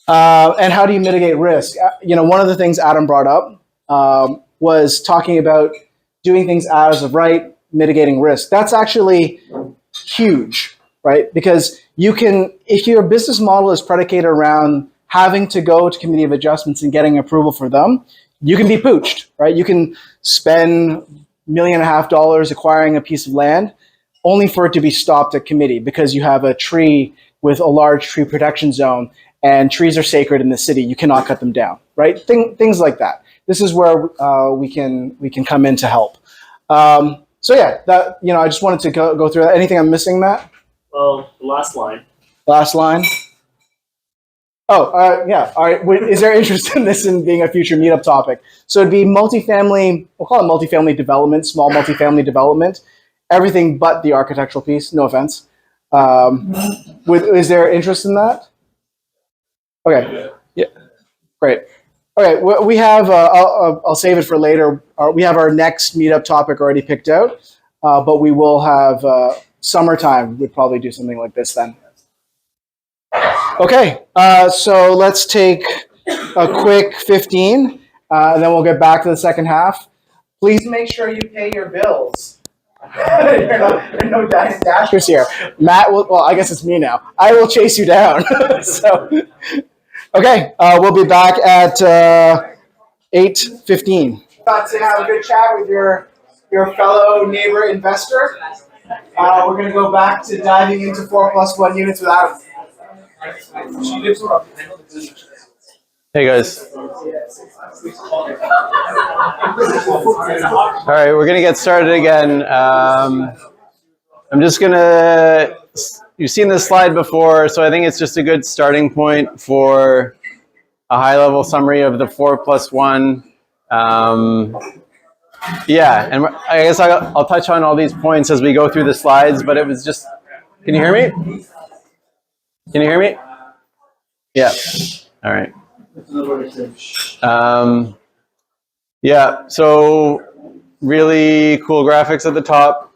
Speaker 1: And how do you mitigate risk? One of the things Adam brought up was talking about doing things as of right, mitigating risk. That's actually huge, right? Because if your business model is predicated around having to go to committee of adjustments and getting approval for them, you can be pooched, right? You can spend $1.5 million acquiring a piece of land only for it to be stopped at committee because you have a tree with a large tree protection zone, and trees are sacred in the city. You cannot cut them down, right? Things like that. This is where we can come in to help. So yeah, that I just wanted to go through that. Anything I'm missing, Matt?
Speaker 4: Well, the last line.
Speaker 1: Last line. Oh, yeah. All right. Is there interest in this in being a future meetup topic? So it'd be multifamily. We'll call it multifamily development, small multifamily development. Everything but the architectural piece. No offense. Is there interest in that? Okay. Yeah. Great. Okay, we have, I'll save it for later. We have our next meetup topic already picked out, but we will have summertime. We'd probably do something like this then. Okay, so let's take a quick 15, and then we'll get back to the second half. Please make sure you pay your bills. There are no dashers here. Matt will, well, I guess it's me now. I will chase you down. So. Okay, we'll be back at 8:15. Thought to have a good chat with your fellow neighbor investor. We're going to go back to diving into 4+1 units without.
Speaker 8: Hey guys. All right, we're going to get started again. I'm just going to. You've seen this slide before, so I think it's just a good starting point for a high-level summary of the 4+1. Yeah, and I guess I'll touch on all these points as we go through the slides, but it was just, can you hear me? Can you hear me? Yeah, all right. Yeah, so really cool graphics at the top.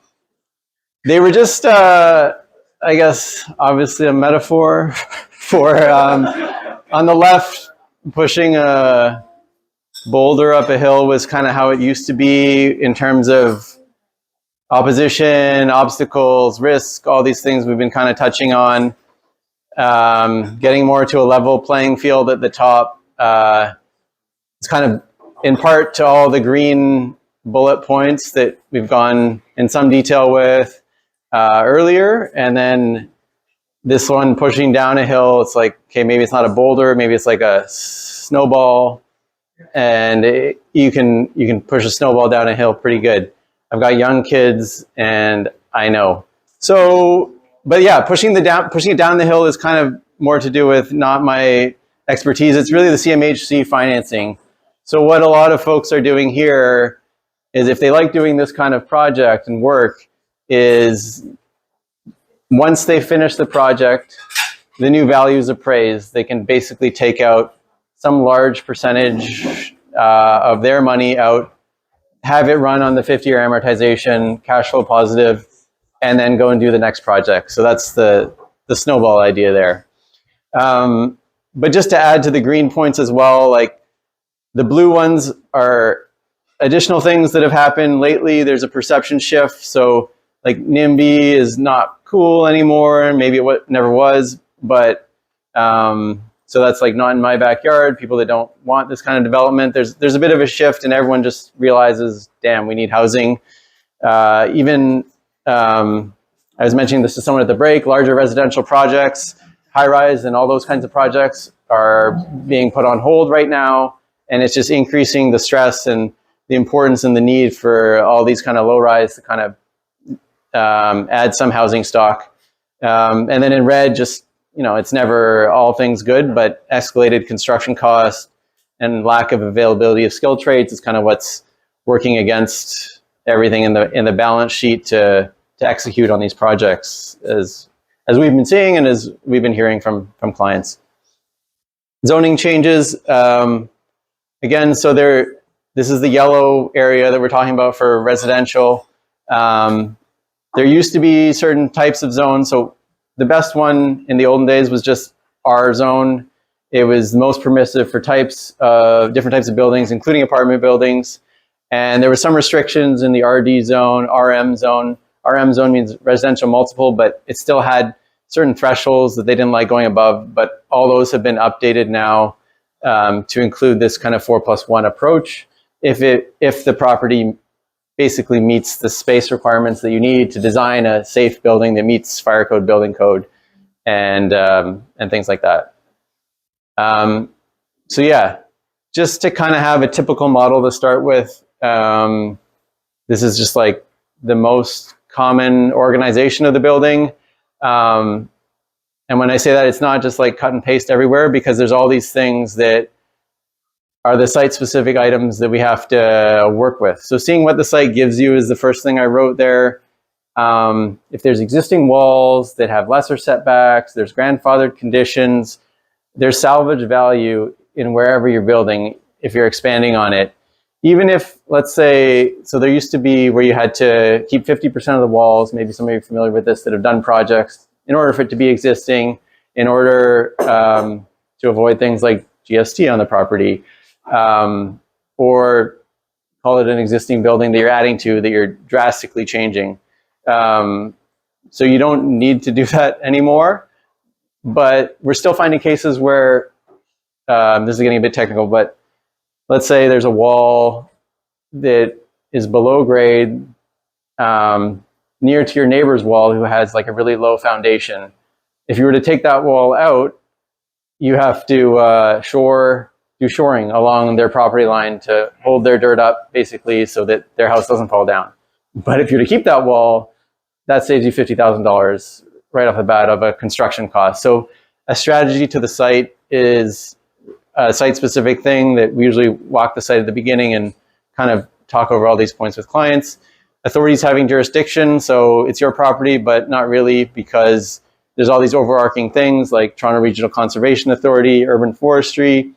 Speaker 8: They were just, I guess, obviously a metaphor for, on the left, pushing a boulder up a hill was kind of how it used to be in terms of opposition, obstacles, risk, all these things we've been kind of touching on. Getting more to a level playing field at the top. It's kind of in part to all the green bullet points that we've gone in some detail with earlier. And then this one pushing down a hill, it's like, okay, maybe it's not a boulder, maybe it's like a snowball. And you can push a snowball down a hill pretty good. I've got young kids, and I know. So, but yeah, pushing it down the hill is kind of more to do with not my expertise. It's really the CMHC financing. So what a lot of folks are doing here is, if they like doing this kind of project and work, is once they finish the project, the new value is appraised. They can basically take out some large percentage of their money out, have it run on the 50-year amortization, cash flow positive, and then go and do the next project. So that's the snowball idea there. But just to add to the green points as well, like the blue ones are additional things that have happened lately. There's a perception shift. So like NIMBY is not cool anymore. Maybe it never was, but so that's like not in my backyard. People that don't want this kind of development. There's a bit of a shift, and everyone just realizes, damn, we need housing. I was mentioning this to someone at the break, larger residential projects, high-rise and all those kinds of projects are being put on hold right now. And it's just increasing the stress and the importance and the need for all these kind of low-rise to kind of add some housing stock. And then in red, just, you know, it's never all things good, but escalated construction costs and lack of availability of skilled trades is kind of what's working against everything in the balance sheet to execute on these projects, as we've been seeing and as we've been hearing from clients. Zoning changes, again, so this is the yellow area that we're talking about for residential. There used to be certain types of zones. So the best one in the olden days was just R zone. It was the most permissive for different types of buildings, including apartment buildings. And there were some restrictions in the RD zone, RM zone. RM zone means residential multiple, but it still had certain thresholds that they didn't like going above. But all those have been updated now to include this kind of 4+1 approach. If the property basically meets the space requirements that you need to design a safe building that meets fire code, building code, and things like that. So yeah, just to kind of have a typical model to start with, this is just like the most common organization of the building. And when I say that, it's not just like cut and paste everywhere, because there's all these things that are the site-specific items that we have to work with. So seeing what the site gives you is the first thing I wrote there. If there's existing walls that have lesser setbacks, there's grandfathered conditions, there's salvage value in wherever you're building if you're expanding on it. Even if, let's say, so there used to be where you had to keep 50% of the walls, maybe some of you are familiar with this that have done projects, in order for it to be existing, in order to avoid things like GST on the property, or call it an existing building that you're adding to that you're drastically changing. So you don't need to do that anymore, but we're still finding cases where, this is getting a bit technical, but let's say there's a wall that is below grade, near to your neighbor's wall who has like a really low foundation. If you were to take that wall out, you have to do shoring along their property line to hold their dirt up, basically, so that their house doesn't fall down. But if you're to keep that wall, that saves you $50,000 right off the bat of a construction cost. So a strategy to the site is a site-specific thing that we usually walk the site at the beginning and kind of talk over all these points with clients. Authorities having jurisdiction, so it's your property, but not really, because there's all these overarching things like Toronto Regional Conservation Authority, urban forestry,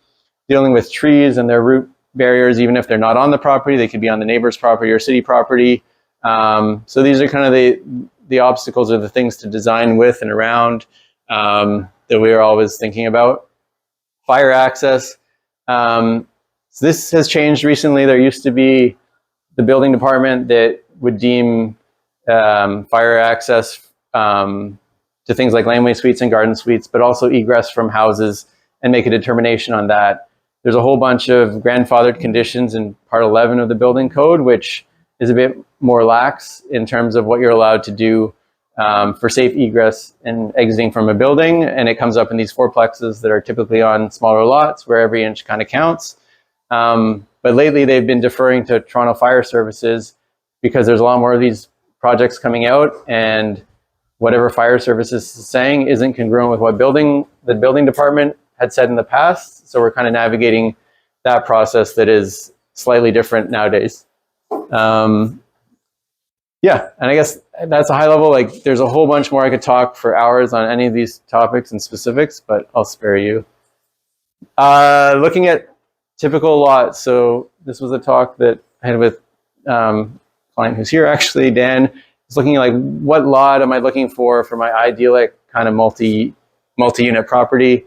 Speaker 8: dealing with trees and their root barriers, even if they're not on the property, they could be on the neighbor's property or city property. So these are kind of the obstacles or the things to design with and around that we are always thinking about. Fire access. So this has changed recently. There used to be the building department that would deem fire access to things like laneway suites and garden suites, but also egress from houses, and make a determination on that. There's a whole bunch of grandfathered conditions in Part 11 of the building code, which is a bit more lax in terms of what you're allowed to do for safe egress and exiting from a building. And it comes up in these fourplexes that are typically on smaller lots where every inch kind of counts. But lately they've been deferring to Toronto Fire Services because there's a lot more of these projects coming out, and whatever Fire Services is saying isn't congruent with what the building department had said in the past. So we're kind of navigating that process that is slightly different nowadays. Yeah, and I guess that's a high level. Like, there's a whole bunch more I could talk for hours on any of these topics and specifics, but I'll spare you. Looking at typical lots. So this was a talk that I had with client who's here actually, Dan. Is looking at like, what lot am I looking for my idyllic kind of multi-unit property?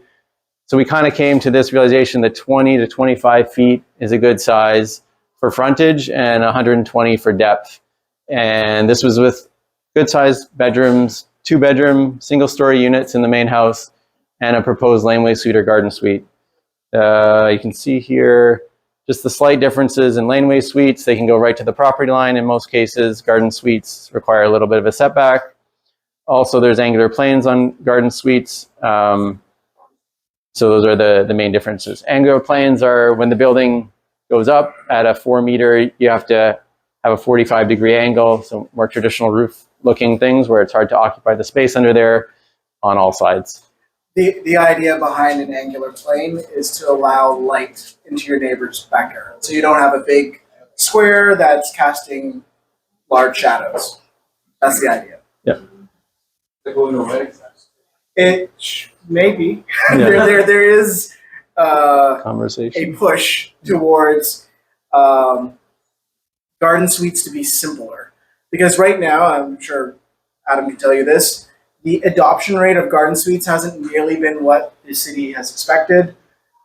Speaker 8: So we kind of came to this realization that 20 to 25 feet is a good size for frontage and 120 for depth. And this was with good sized bedrooms, 2-bedroom, single-story units in the main house, and a proposed laneway suite or garden suite. You can see here just the slight differences in laneway suites. They can go right to the property line in most cases. Garden suites require a little bit of a setback. Also, there's angular planes on garden suites. So those are the main differences. Angular planes are when the building goes up at a 4 meter, you have to have a 45-degree angle. So more traditional roof looking things where it's hard to occupy the space under there on all sides.
Speaker 1: The idea behind an angular plane is to allow light into your neighbor's backyard. So you don't have a big square that's casting large shadows. That's the idea.
Speaker 8: Yeah.
Speaker 1: It maybe.
Speaker 8: Yeah.
Speaker 1: there is
Speaker 8: Conversation.
Speaker 1: a push towards garden suites to be simpler. Because right now, I'm sure Adam can tell you this, the adoption rate of garden suites hasn't nearly been what the city has expected.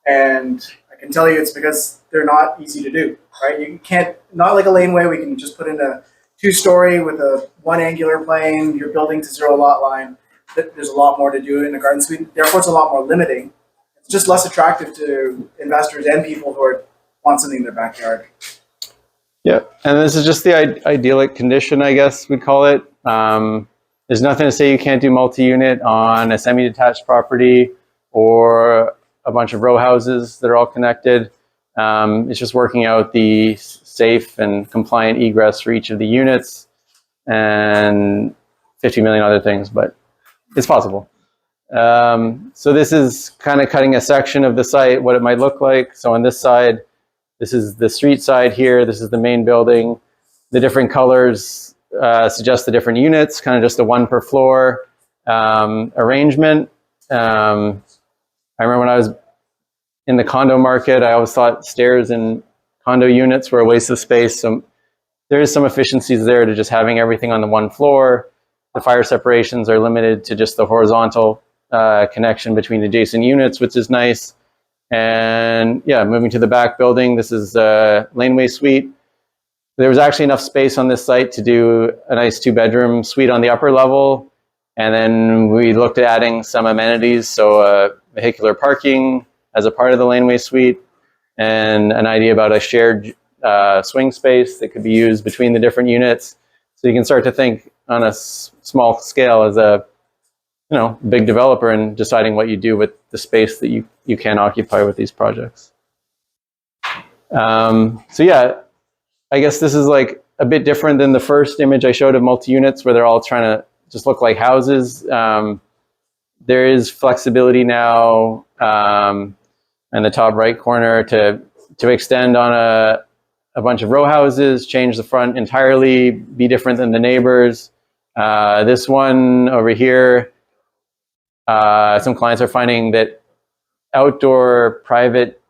Speaker 1: And I can tell you it's because they're not easy to do, right? You can't, not like a laneway, we can just put in a 2-story with a 1 angular plane, you're building to 0 lot line. There's a lot more to do in a garden suite. Therefore, it's a lot more limiting. It's just less attractive to investors and people who want something in their backyard.
Speaker 8: Yeah, and this is just the idyllic condition, I guess we'd call it. There's nothing to say you can't do multi-unit on a semi-detached property or a bunch of row houses that are all connected. It's just working out the safe and compliant egress for each of the units and 50 million other things, but it's possible. So this is kind of cutting a section of the site, what it might look like. So on this side, this is the street side here. This is the main building. The different colors suggest the different units, kind of just a 1 per floor arrangement. I remember when I was in the condo market, I always thought stairs in condo units were a waste of space. So there is some efficiencies there to just having everything on the 1 floor. The fire separations are limited to just the horizontal connection between adjacent units, which is nice. And yeah, moving to the back building, this is a Laneway Suite. There was actually enough space on this site to do a nice 2-bedroom suite on the upper level. And then we looked at adding some amenities, so vehicular parking as a part of the Laneway Suite, and an idea about a shared swing space that could be used between the different units. So you can start to think on a small scale as a big developer and deciding what you do with the space that you can occupy with these projects. So yeah, I guess this is like a bit different than the first image I showed of multi-units where they're all trying to just look like houses. There is flexibility now in the top right corner to extend on a bunch of row houses, change the front entirely, be different than the neighbors. This one over here, some clients are finding that outdoor private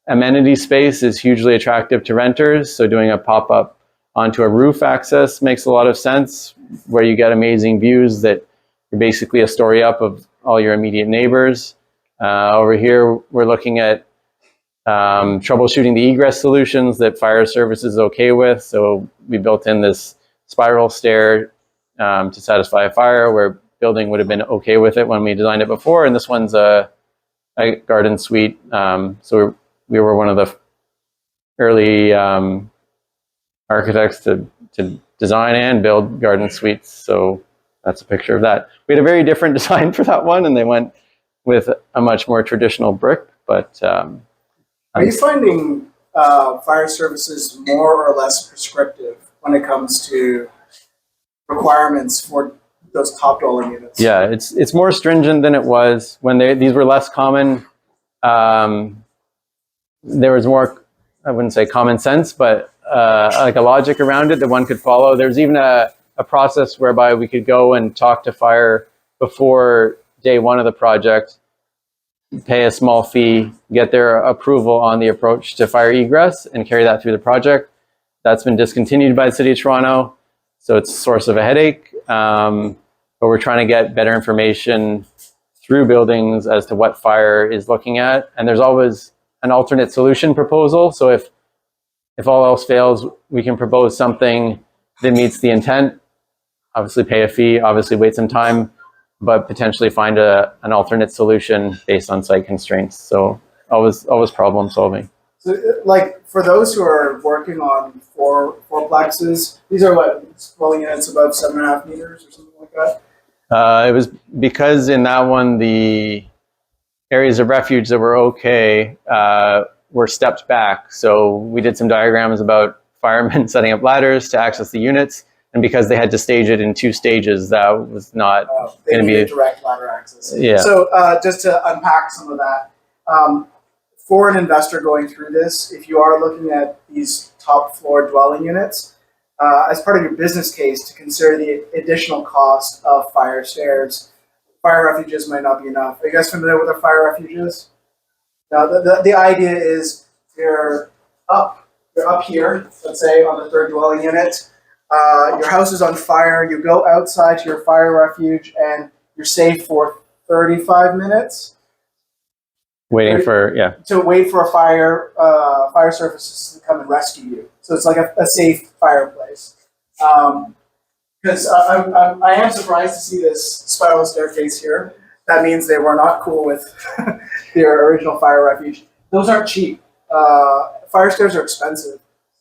Speaker 8: amenity space is hugely attractive to renters. So doing a pop-up onto a roof access makes a lot of sense, where you get amazing views that you're basically a story up of all your immediate neighbors. Over here, we're looking at troubleshooting the egress solutions that fire service is okay with. So we built in this spiral stair to satisfy a fire, where building would have been okay with it when we designed it before. And this one's a garden suite. So we were one of the early architects to design and build garden suites. So that's a picture of that. We had a very different design for that one, and they went with a much more traditional brick. But
Speaker 1: are you finding fire services more or less prescriptive when it comes to requirements for those top dwelling units?
Speaker 8: Yeah, it's more stringent than it was when these were less common. There was more, I wouldn't say common sense, but like a logic around it that one could follow. There's even a process whereby we could go and talk to fire before day one of the project, pay a small fee, get their approval on the approach to fire egress, and carry that through the project. That's been discontinued by the City of Toronto, so it's a source of a headache. But we're trying to get better information through buildings as to what fire is looking at. And there's always an alternate solution proposal. So if all else fails, we can propose something that meets the intent, obviously pay a fee, obviously wait some time, but potentially find an alternate solution based on site constraints. So always problem solving.
Speaker 1: So, like, for those who are working on fourplexes, these are what, dwelling units above 7.5 meters or something like that?
Speaker 8: It was because in that one, the areas of refuge that were okay were stepped back. So we did some diagrams about firemen setting up ladders to access the units. And because they had to stage it in 2 stages, that was not going to be
Speaker 1: direct ladder access.
Speaker 8: Yeah.
Speaker 1: So just to unpack some of that, for an investor going through this, if you are looking at these top floor dwelling units, as part of your business case, to consider the additional cost of fire stairs, fire refuges might not be enough. Are you guys familiar with a fire refuge is? Now, the idea is you're up here, let's say on the 3rd dwelling unit. Your house is on fire. You go outside to your fire refuge, and you're safe for 35 minutes.
Speaker 8: waiting for, yeah.
Speaker 1: To wait for a fire services to come and rescue you. So it's like a safe fireplace. Because I am surprised to see this spiral staircase here. That means they were not cool with their original fire refuge. Those aren't cheap. Fire stairs are expensive.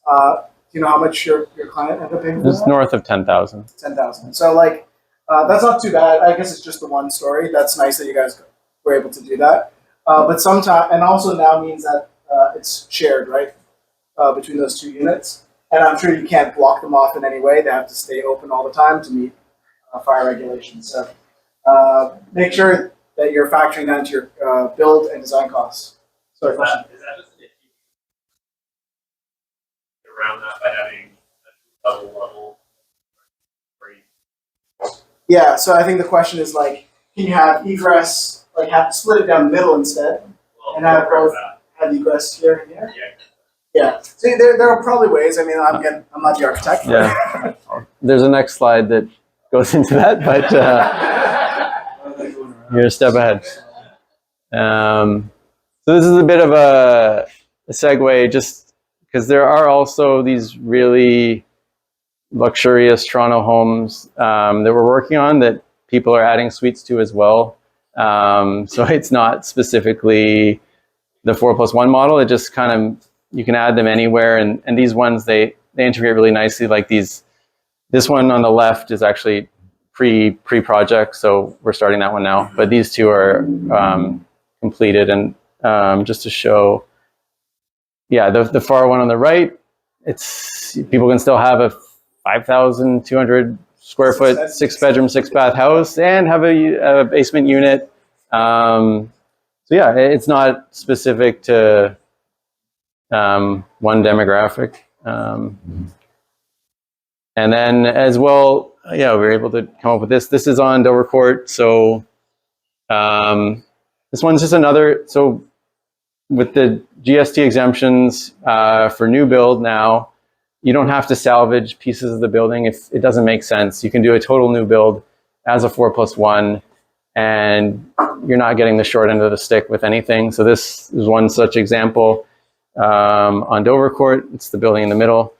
Speaker 1: Do you know how much your client ended up paying for
Speaker 8: It's
Speaker 1: that?
Speaker 8: north of 10,000.
Speaker 1: 10,000. So like, that's not too bad. I guess it's just the one story. That's nice that you guys were able to do that. But sometimes, and also now means that it's shared, right, between those 2 units. And I'm sure you can't block them off in any way. They have to stay open all the time to meet fire regulations. So make sure that you're factoring that into your build and design costs. Sorry, question.
Speaker 2: Is that just an issue around that by having a double level?
Speaker 1: Yeah, so I think the question is like, can you have egress, like have split it down the middle instead, and have both have egress here and here?
Speaker 2: Yeah.
Speaker 1: Yeah. See, there are probably ways. I mean, I'm not the architect.
Speaker 8: Yeah. There's a next slide that goes into that, but you're a step ahead. So this is a bit of a segue, just because there are also these really luxurious Toronto homes that we're working on that people are adding suites to as well. So it's not specifically the 4+1 model. It just kind of, you can add them anywhere. And these ones, they integrate really nicely. Like this one on the left is actually pre-project. So we're starting that one now. But these 2 are completed. And just to show, yeah, the far one on the right, it's, people can still have a 5,200 square foot, 6-bedroom, 6-bath house and have a basement unit. So yeah, it's not specific to one demographic. And then as well, yeah, we were able to come up with this. This is on Dover Court. So this one's just another, so with the GST exemptions for new build now, you don't have to salvage pieces of the building if it doesn't make sense. You can do a total new build as a 4+1, and you're not getting the short end of the stick with anything. So this is one such example on Dover Court. It's the building in the middle.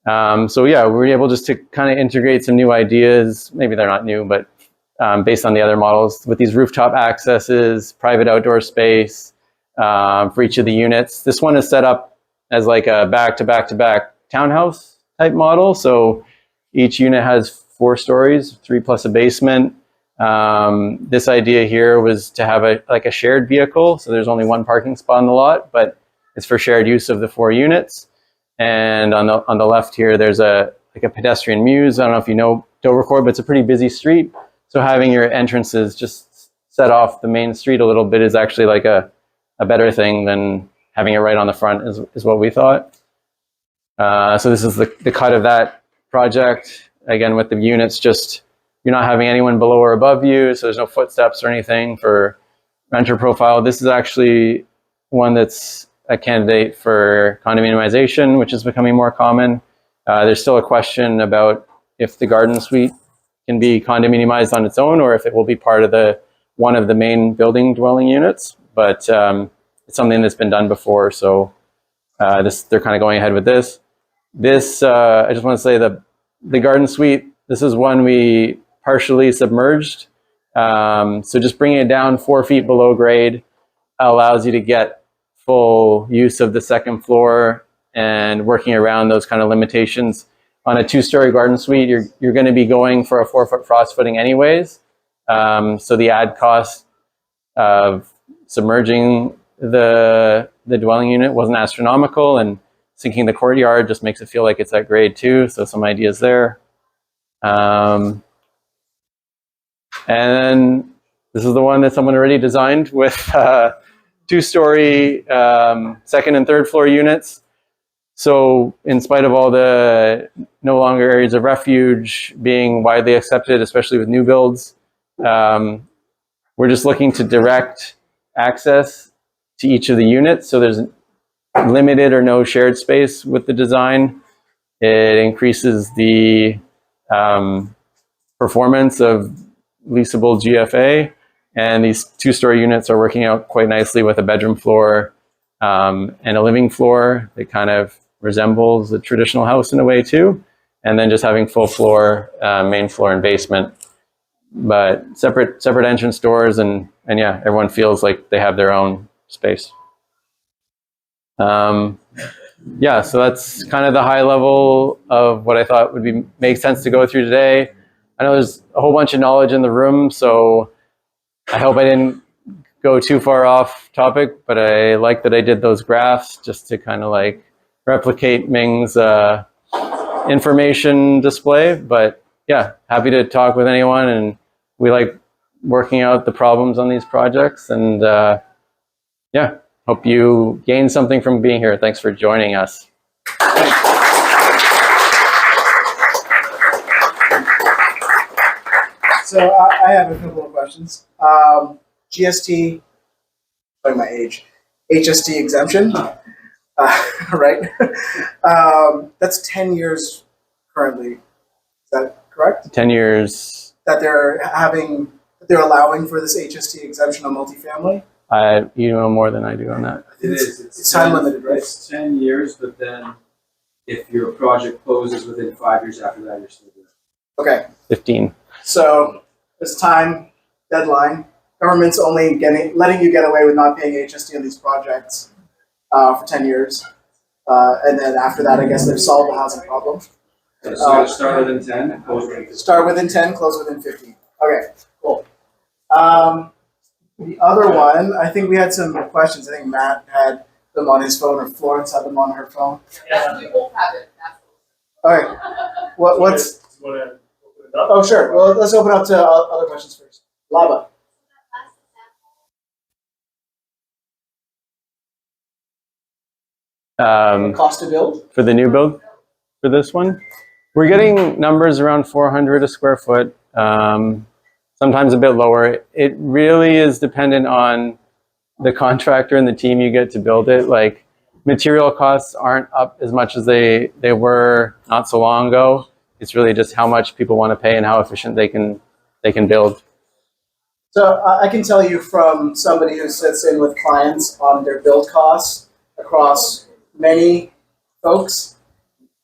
Speaker 8: So yeah, we were able just to kind of integrate some new ideas. Maybe they're not new, but based on the other models with these rooftop accesses, private outdoor space for each of the units. This one is set up as like a back-to-back-to-back townhouse type model. So each unit has 4 stories, 3 plus a basement. This idea here was to have a shared vehicle. So there's only 1 parking spot on the lot, but it's for shared use of the 4 units. And on the left here, there's a pedestrian muse. I don't know if you know Dover Court, but it's a pretty busy street. So having your entrances just set off the main street a little bit is actually like a better thing than having it right on the front is what we thought. So this is the cut of that project. Again, with the units, just you're not having anyone below or above you, so there's no footsteps or anything for renter profile. This is actually one that's a candidate for condominiumization, which is becoming more common. There's still a question about if the garden suite can be condominiumized on its own or if it will be part of one of the main building dwelling units. But it's something that's been done before, so they're kind of going ahead with this. I just want to say the garden suite, this is one we partially submerged. So just bringing it down 4 feet below grade allows you to get full use of the second floor and working around those kind of limitations. On a 2-story garden suite, you're going to be going for a 4-foot frost footing anyways. So the add cost of submerging the dwelling unit wasn't astronomical, and sinking the courtyard just makes it feel like it's at grade 2. So some ideas there. And then this is the one that someone already designed with 2-story second and third floor units. So in spite of all the no longer areas of refuge being widely accepted, especially with new builds, we're just looking to direct access to each of the units. So there's limited or no shared space with the design. It increases the performance of leasable GFA. And these 2-story units are working out quite nicely with a bedroom floor and a living floor that kind of resembles a traditional house in a way too. And then just having full floor, main floor and basement, but separate entrance doors, and yeah, everyone feels like they have their own space. Yeah, so that's kind of the high level of what I thought would make sense to go through today. I know there's a whole bunch of knowledge in the room, so I hope I didn't go too far off topic, but I like that I did those graphs just to kind of like replicate Ming's information display. But yeah, happy to talk with anyone, and we like working out the problems on these projects. And yeah, hope you gain something from being here. Thanks for joining us.
Speaker 1: So I have a couple of questions. GST, showing my age, HST exemption, right? That's 10 years currently. Is that correct?
Speaker 8: 10 years.
Speaker 1: That they're allowing for this HST exemption on multifamily?
Speaker 8: You know more than I do on that.
Speaker 9: It is.
Speaker 1: It's time limited, right?
Speaker 9: It's 10 years, but then if your project closes within 5 years after that, you're still good.
Speaker 1: Okay.
Speaker 8: 15.
Speaker 1: So there's time, deadline. Government's only letting you get away with not paying HST on these projects for 10 years. And then after that, I guess they've solved the housing problem.
Speaker 9: So start within 10 and close within 15.
Speaker 1: Start within 10, close within 15. Okay, cool. The other one, I think we had some questions. I think Matt had them on his phone, or Florence had them on her phone.
Speaker 3: Yes, we both have it.
Speaker 1: All right. What's?
Speaker 2: You wanna open it up?
Speaker 1: Oh, sure. Well, let's open up to other questions first. Lava. Cost to build?
Speaker 8: For the new build, for this one, we're getting numbers around 400 a square foot, sometimes a bit lower. It really is dependent on the contractor and the team you get to build it. Like, material costs aren't up as much as they were not so long ago. It's really just how much people want to pay and how efficient they can build.
Speaker 1: So I can tell you from somebody who sits in with clients on their build costs across many folks,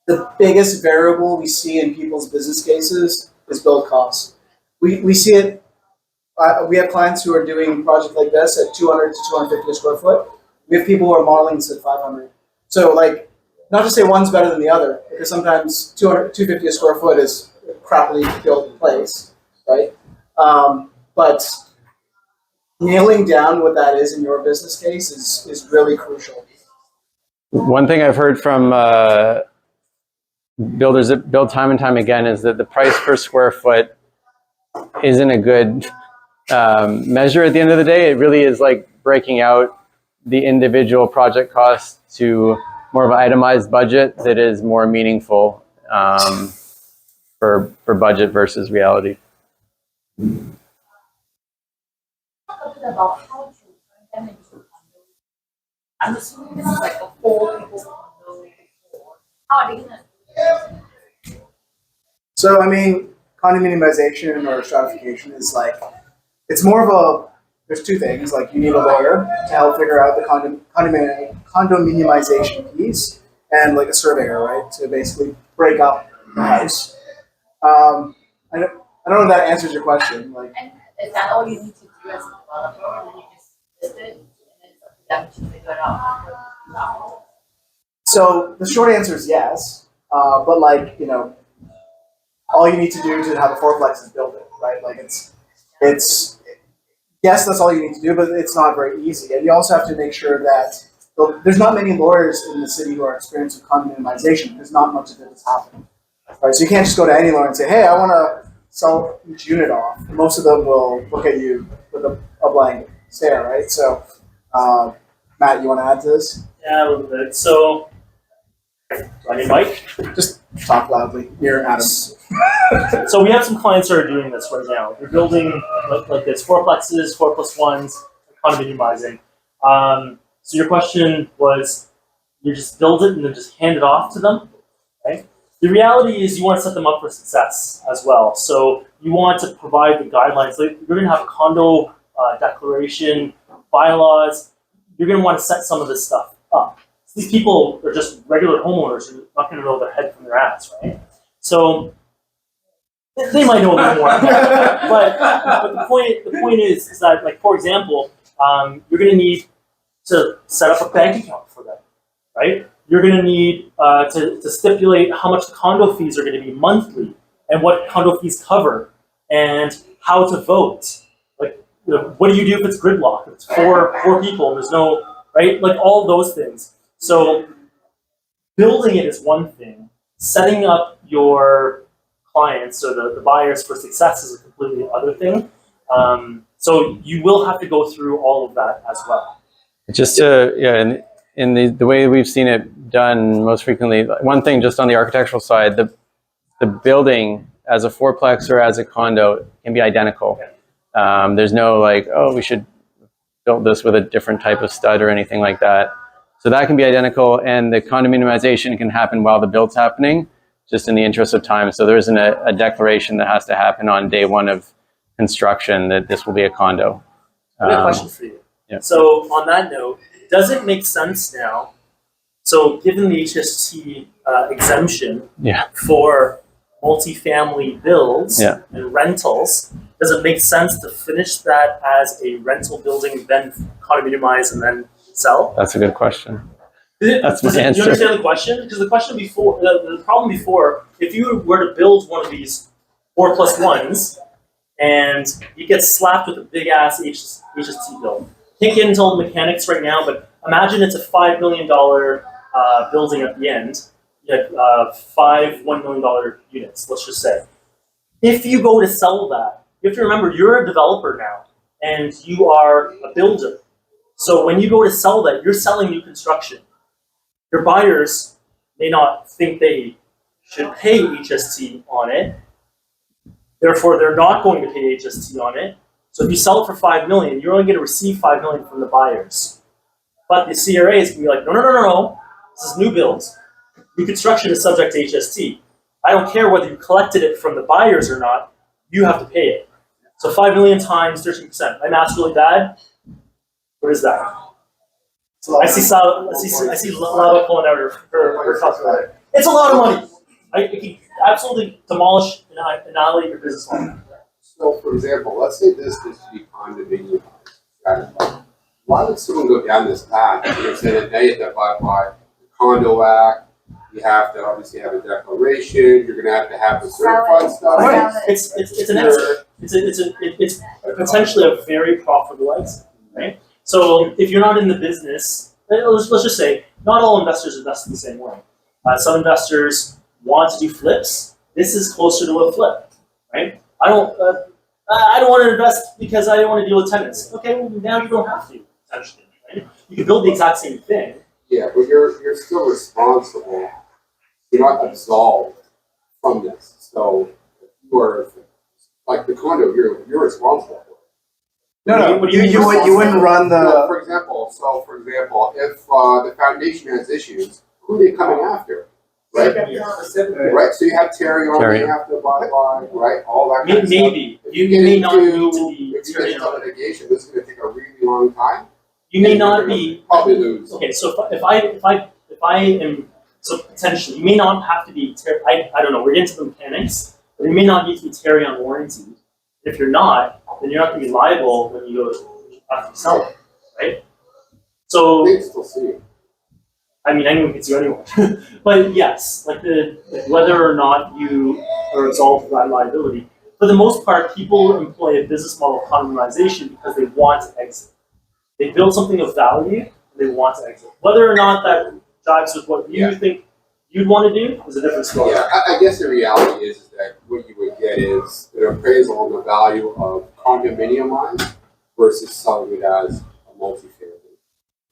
Speaker 1: the biggest variable we see in people's business cases is build costs. We see it. We have clients who are doing a project like this at 200 to 250 a square foot. We have people who are modeling this at 500. So like, not to say one's better than the other, because sometimes 250 a square foot is a crappily built place, right? But nailing down what that is in your business case is really crucial.
Speaker 8: One thing I've heard from builders that build time and time again is that the price per square foot isn't a good measure at the end of the day. It really is like breaking out the individual project costs to more of an itemized budget that is more meaningful for budget versus reality.
Speaker 6: Talk a bit about how to turn them into a condo. I'm assuming this is like a 4 people condo before. How are they gonna do it?
Speaker 1: So I mean, condominiumization or stratification is like, it's more of a, there's two things, like you need a lawyer to help figure out the condominiumization piece, and like a surveyor, right, to basically break up the house. I don't know if that answers your question. Like,
Speaker 6: And is that all you need to do as a developer, or you just list it and then it's up to them to figure it out?
Speaker 1: so the short answer is yes, but like, you know, all you need to do to have a fourplex is build it, right? Like it's yes, that's all you need to do, but it's not very easy. And you also have to make sure that there's not many lawyers in the city who are experienced with condominiumization. There's not much of it that's happening, right? So you can't just go to any lawyer and say, hey, I want to sell each unit off. Most of them will look at you with a blank stare, right? So, Matt, you want to add to this?
Speaker 4: Yeah, a little bit. So, do I need Mike?
Speaker 1: Just talk loudly. You're Adam.
Speaker 4: So we have some clients that are doing this right now. They're building like this, fourplexes, 4+1s, condominiumizing. So your question was, you just build it and then just hand it off to them, right? The reality is you want to set them up for success as well. So you want to provide the guidelines. Like you're going to have a condo declaration, bylaws. You're going to want to set some of this stuff up. So these people are just regular homeowners who are not going to know their head from their ass, right? So they might know a little more, but the point is that, like, for example, you're going to need to set up a bank account for them, right? You're going to need to stipulate how much the condo fees are going to be monthly and what condo fees cover and how to vote. Like, you know, what do you do if it's gridlock? If it's four people, there's no, right? Like all those things. So building it is one thing. Setting up your clients or the buyers for success is a completely other thing. So you will have to go through all of that as well.
Speaker 8: Just to, in the way we've seen it done most frequently, one thing just on the architectural side, the building as a fourplex or as a condo can be identical. There's no like, oh, we should build this with a different type of stud or anything like that. So that can be identical, and the condominiumization can happen while the build's happening, just in the interest of time. So there isn't a declaration that has to happen on day one of construction that this will be a condo.
Speaker 4: I have a question for you.
Speaker 8: Yeah.
Speaker 4: So on that note, does it make sense now? So given the HST exemption for multifamily builds and rentals, does it make sense to finish that as a rental building, then condominiumize and then sell?
Speaker 8: That's a good question.
Speaker 4: That's my answer. Do you understand the question? Because the question before, the problem before, if you were to build one of these 4+1s and you get slapped with a big ass HST bill, can't get into all the mechanics right now, but imagine it's a $5 million building at the end. You have 5 $1 million units, let's just say. If you go to sell that, you have to remember you're a developer now and you are a builder. So when you go to sell that, you're selling new construction. Your buyers may not think they should pay HST on it. Therefore, they're not going to pay HST on it. So if you sell it for $5 million, you're only going to receive $5 million from the buyers. But the CRA is going to be like, no. This is new builds. New construction is subject to HST. I don't care whether you collected it from the buyers or not. You have to pay it. So 5 million times 13%. My math's really bad. What is that? I see Lava pulling out her calculator. It's a lot of money. It can absolutely demolish and annihilate your business model.
Speaker 10: So, for example, let's say this is to be condominium. Why would someone go down this path? You're saying that now you have to abide by the Condo Act. You have to obviously have a declaration. You're going to have the certified stuff.
Speaker 4: Right. It's an exit. It's potentially a very profitable exit, right? So if you're not in the business, let's just say not all investors invest in the same way. Some investors want to do flips. This is closer to a flip, right? I don't want to invest because I don't want to deal with tenants. Okay, well now you don't have to potentially, right? You can build the exact same thing.
Speaker 10: Yeah, but you're still responsible. You're not absolved from this. So you are like the condo. You're responsible for it.
Speaker 1: No,
Speaker 4: What do you mean
Speaker 1: you wouldn't run
Speaker 10: So,
Speaker 1: the.
Speaker 10: for example, if the foundation has issues, who are they coming after? Right. Right. So you have Terry on.
Speaker 8: Terry.
Speaker 10: You have to abide by. Right. All that. Kind of
Speaker 4: Maybe
Speaker 10: stuff.
Speaker 4: you
Speaker 10: get
Speaker 4: may not
Speaker 10: into-
Speaker 4: need to be
Speaker 10: If you get
Speaker 4: Terry
Speaker 10: into
Speaker 4: on.
Speaker 10: litigation, this is going to take a really long time.
Speaker 4: You may
Speaker 10: and you're
Speaker 4: not
Speaker 10: gonna
Speaker 4: be.
Speaker 10: probably lose.
Speaker 4: Okay, so if I am, so potentially you may not have to be. I don't know. We're getting to the mechanics, but you may not need to be Terry on warranty. If you're not, then you're not going to be liable when you go after sell it, right? So
Speaker 10: They still see it.
Speaker 4: I mean, anyone can sue anyone, but yes, like whether or not you are absolved of that liability. For the most part, people employ a business model of condominialization because they want to exit. They build something of value, and they want to exit. Whether or not that jives with what you think you'd want to do is a different story.
Speaker 10: Yeah, I guess the reality is that what you would get is an appraisal on the value of condominium land versus selling it as a multifamily.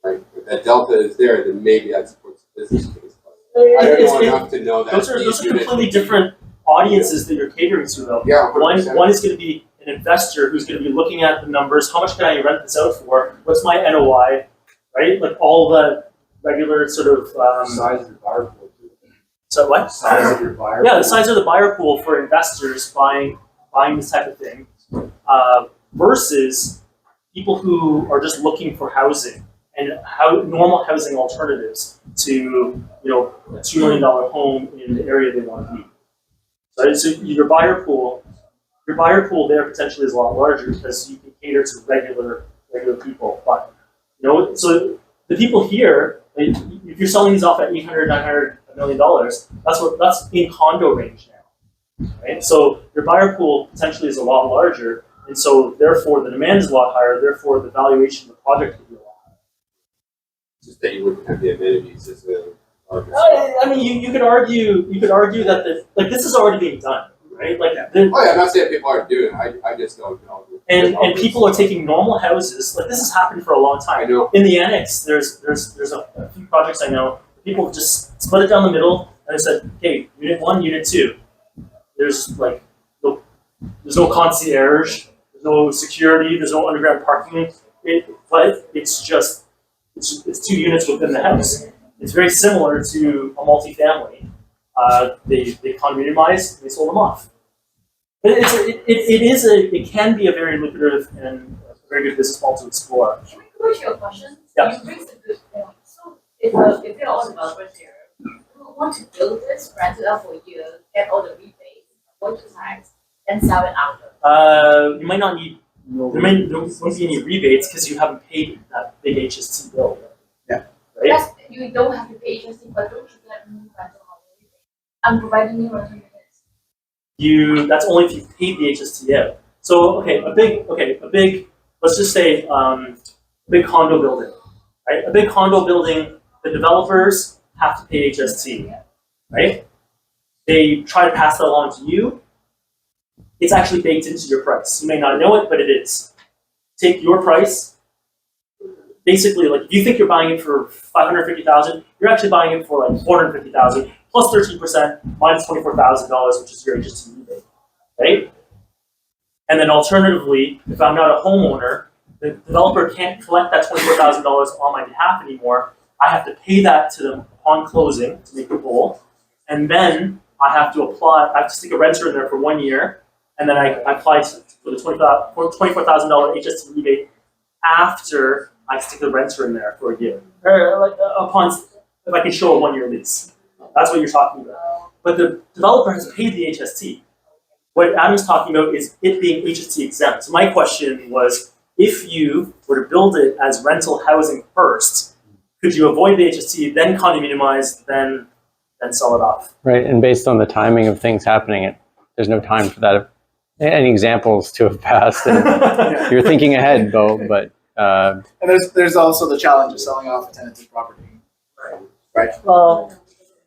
Speaker 10: Right? If that delta is there, then maybe that supports the business case. But I don't know enough to know that
Speaker 4: Those are
Speaker 10: these units
Speaker 4: completely
Speaker 10: would be-
Speaker 4: different audiences that you're catering to, though.
Speaker 10: Yeah,
Speaker 4: One
Speaker 10: 100%.
Speaker 4: is going to be an investor who's going to be looking at the numbers. How much can I rent this out for? What's my NOI? Right? Like all the regular sort of.
Speaker 9: Size of your buyer pool too.
Speaker 4: So what?
Speaker 9: Size of your buyer
Speaker 4: Yeah,
Speaker 9: pool.
Speaker 4: the size of the buyer pool for investors buying this type of thing, versus people who are just looking for housing and normal housing alternatives to a $2 million home in the area they want to be. So your buyer pool there potentially is a lot larger because you can cater to regular people. But so the people here, if you're selling these off at $800, $900, $1 million, that's in condo range now, right? So your buyer pool potentially is a lot larger, and so therefore the demand is a lot higher. Therefore the valuation of the project could be a lot higher.
Speaker 10: Just that you wouldn't have the amenities as a larger.
Speaker 4: I mean, you could argue that this is already being done, right? Like
Speaker 10: Oh yeah, I'm not saying people aren't doing it. I just don't know.
Speaker 4: and people are taking normal houses. Like this has happened for a long time.
Speaker 10: I know.
Speaker 4: In the annex, there's a few projects I know. People just split it down the middle and they said, "Okay, unit 1, unit 2." There's no concierge, there's no security, there's no underground parking. But it's 2 units within the house. It's very similar to a multifamily. They condominiumized, they sold them off. But it can be a very lucrative and a very good business model to explore.
Speaker 6: Can we go to your question?
Speaker 4: Yeah.
Speaker 6: You raised a good point. So if you're all developers here, who want to build this, rent it out for a year, get all the rebates, avoid the tax, and sell it after.
Speaker 4: You might not need. There won't be any rebates because you haven't paid that big HST bill.
Speaker 1: Yeah.
Speaker 4: Right.
Speaker 6: Yes, you don't have to pay HST, but don't you get new rental housing rebate? I'm providing new rental units.
Speaker 4: That's only if you paid the HST out. So a big let's just say a big condo building, right? A big condo building, the developers have to pay HST, right? They try to pass that along to you. It's actually baked into your price. You may not know it, but it is. Take your price. Basically, like if you think you're buying it for $550,000, you're actually buying it for like $450,000 plus 13% minus $24,000, which is your HST rebate, right? And then alternatively, if I'm not a homeowner, the developer can't collect that $24,000 on my behalf anymore. I have to pay that to them upon closing to make it whole, and then I have to stick a renter in there for 1 year, and then I apply for the $24,000 HST rebate after I stick the renter in there for a year, or like if I can show a 1-year lease. That's what you're talking about. But the developer has paid the HST. What Adam's talking about is it being HST exempt. So my question was, if you were to build it as rental housing first, could you avoid the HST, then condominiumize, then sell it off?
Speaker 8: Right, and based on the timing of things happening, there's no time for that. Any examples to have passed, and you're thinking ahead, Bo, but...
Speaker 1: And there's also the challenge of selling off a tenanted property. Right.
Speaker 4: Well,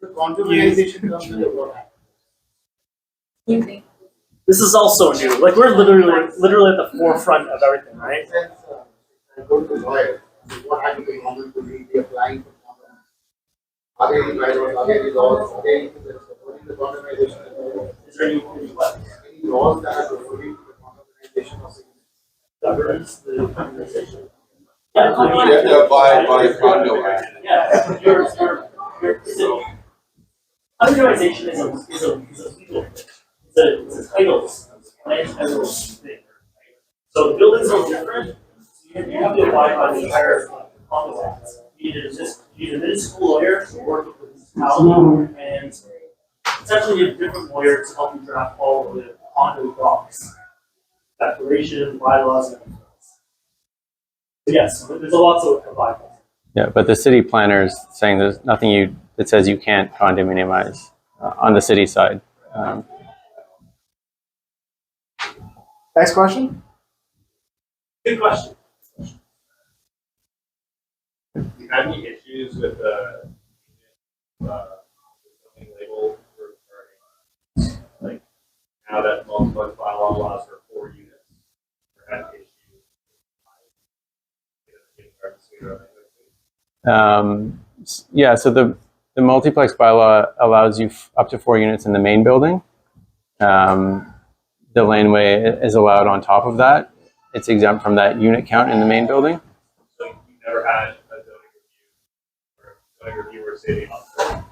Speaker 2: The condominialization comes with what happens.
Speaker 4: this is also new. Like we're literally at the forefront of everything, right?
Speaker 2: I go to lawyer, what happens to government to be applying for condominium? Again, are there any laws against the condominialization?
Speaker 4: Is there any what?
Speaker 2: Any laws that are prohibiting the condominialization of
Speaker 4: Governance, the conversation.
Speaker 10: You have to abide by condo act.
Speaker 4: Yeah, condominialization is a legal thing. It's a titles, land titles thing. So the buildings are different. So you have to abide by the entire condo act. You need a municipal lawyer to work with the municipality, and essentially a different lawyer to help you draft all of the condo docs, declaration, bylaws, and everything else. So yes, there's a lot to abide by.
Speaker 8: Yeah, but the city planner is saying there's nothing that says you can't condominiumize on the city side.
Speaker 1: Next question.
Speaker 4: Good question.
Speaker 11: Do you have any issues with the building label for starting? Like now that multiple bylaw allows for 4 units, or have issues?
Speaker 8: Yeah, so the multiplex bylaw allows you up to 4 units in the main building. The laneway is allowed on top of that. It's exempt from that unit count in the main building.
Speaker 11: So you've never had a zoning review or say the opposite?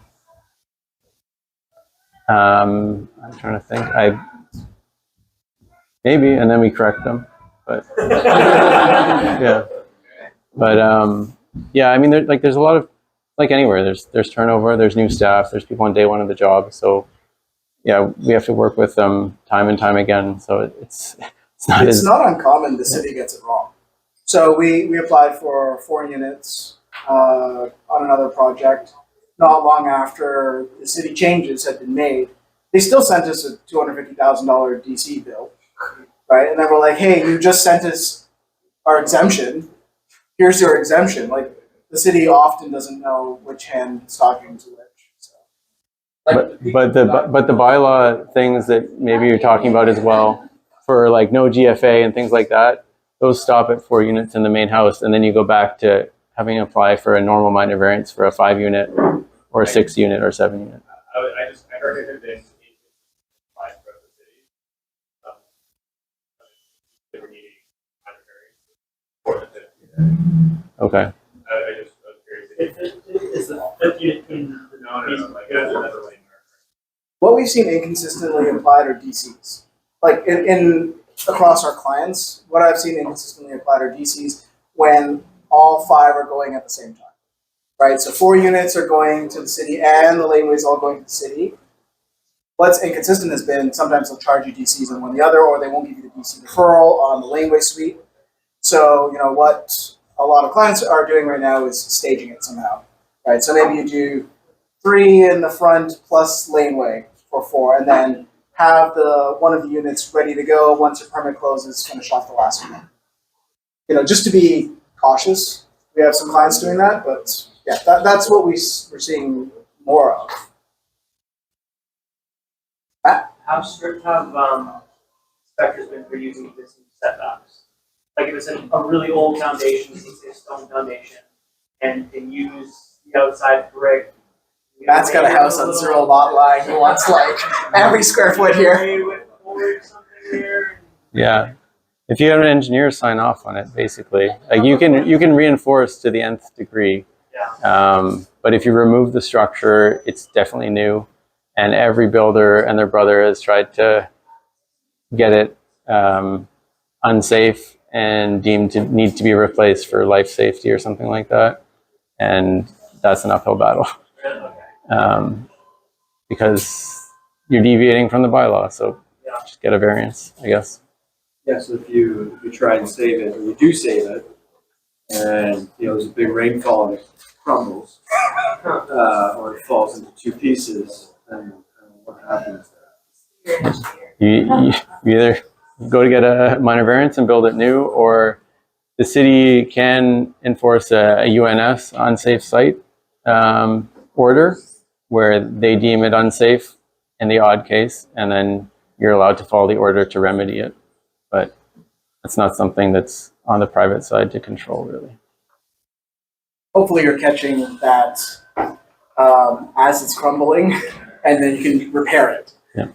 Speaker 8: I'm trying to think. Maybe, and then we correct them. But yeah, but yeah. I mean, there's a lot of, like anywhere. There's turnover. There's new staff. There's people on day one of the job. So yeah, we have to work with them time and time again. So it's not
Speaker 1: uncommon the city gets it wrong. So we applied for 4 units on another project. Not long after the city changes had been made, they still sent us a $250,000 DC bill, right? And then we're like, hey, you just sent us our exemption. Here's your exemption. Like the city often doesn't know which hand it's talking to which. So.
Speaker 8: But the bylaw things that maybe you're talking about as well, for like no GFA and things like that, those stop at 4 units in the main house, and then you go back to having to apply for a normal minor variance for a 5 unit or a 6 unit or 7 unit.
Speaker 11: I heard it been applied for the city. They were needing minor variance for the 5th unit.
Speaker 8: Okay.
Speaker 11: I was curious.
Speaker 4: Is the 5th unit in the
Speaker 11: No, like that's another lane.
Speaker 1: What we've seen inconsistently applied are DCs. Like in across our clients, what I've seen inconsistently applied are DCs when all 5 are going at the same time, right? So 4 units are going to the city and the laneway is all going to the city. What's inconsistent has been sometimes they'll charge you DCs on one or the other, or they won't give you the DC deferral on the Laneway Suite. So, you know, what a lot of clients are doing right now is staging it somehow, right? So maybe you do 3 in the front plus laneway for 4, and then have one of the units ready to go once your permit closes, finish off the last unit. You know, just to be cautious. We have some clients doing that, but yeah, that's what we're seeing more of.
Speaker 2: How strict have inspectors been for using existing setbacks? Like if it's a really old foundation, let's say a stone foundation, and use the outside brick.
Speaker 1: Matt's got a house on zero lot line. He wants like every square foot here.
Speaker 8: Yeah. If you have an engineer sign off on it, basically, like you can reinforce to the nth degree.
Speaker 2: Yeah.
Speaker 8: But if you remove the structure, it's definitely new. And every builder and their brother has tried to get it unsafe and deemed to need to be replaced for life safety or something like that. And that's an uphill battle because you're deviating from the bylaw. So just get a variance, I guess.
Speaker 9: Yeah, so if you try and save it, or you do save it, and there's a big rainfall and it crumbles, or it falls into two pieces, then what happens there?
Speaker 8: You either go to get a minor variance and build it new, or the city can enforce a UNS unsafe site order where they deem it unsafe in the odd case, and then you're allowed to follow the order to remedy it. But it's not something that's on the private side to control, really.
Speaker 1: Hopefully you're catching that as it's crumbling, and then you can repair it.
Speaker 8: Yeah.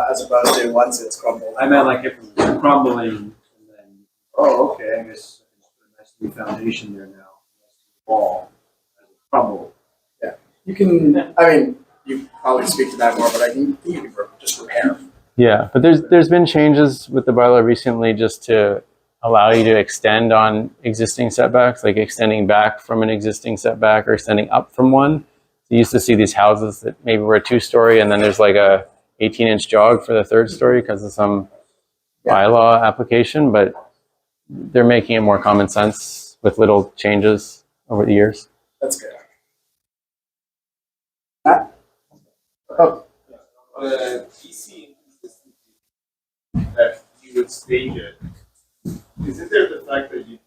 Speaker 1: As opposed to once it's crumbled.
Speaker 9: I meant like if it was crumbling, and then, oh, okay, I guess I can put a nice new foundation there now, nice new wall, as it crumbled.
Speaker 1: You can, I mean, you probably speak to that more, but you can just repair.
Speaker 8: Yeah, but there's been changes with the bylaw recently just to allow you to extend on existing setbacks, like extending back from an existing setback or extending up from one. You used to see these houses that maybe were a 2-story and then there's like a 18-inch jog for the 3rd story because of some bylaw application, but they're making it more common sense with little changes over the years.
Speaker 1: That's good. Matt? Oh.
Speaker 11: DC that you would stage it. Isn't there the fact that you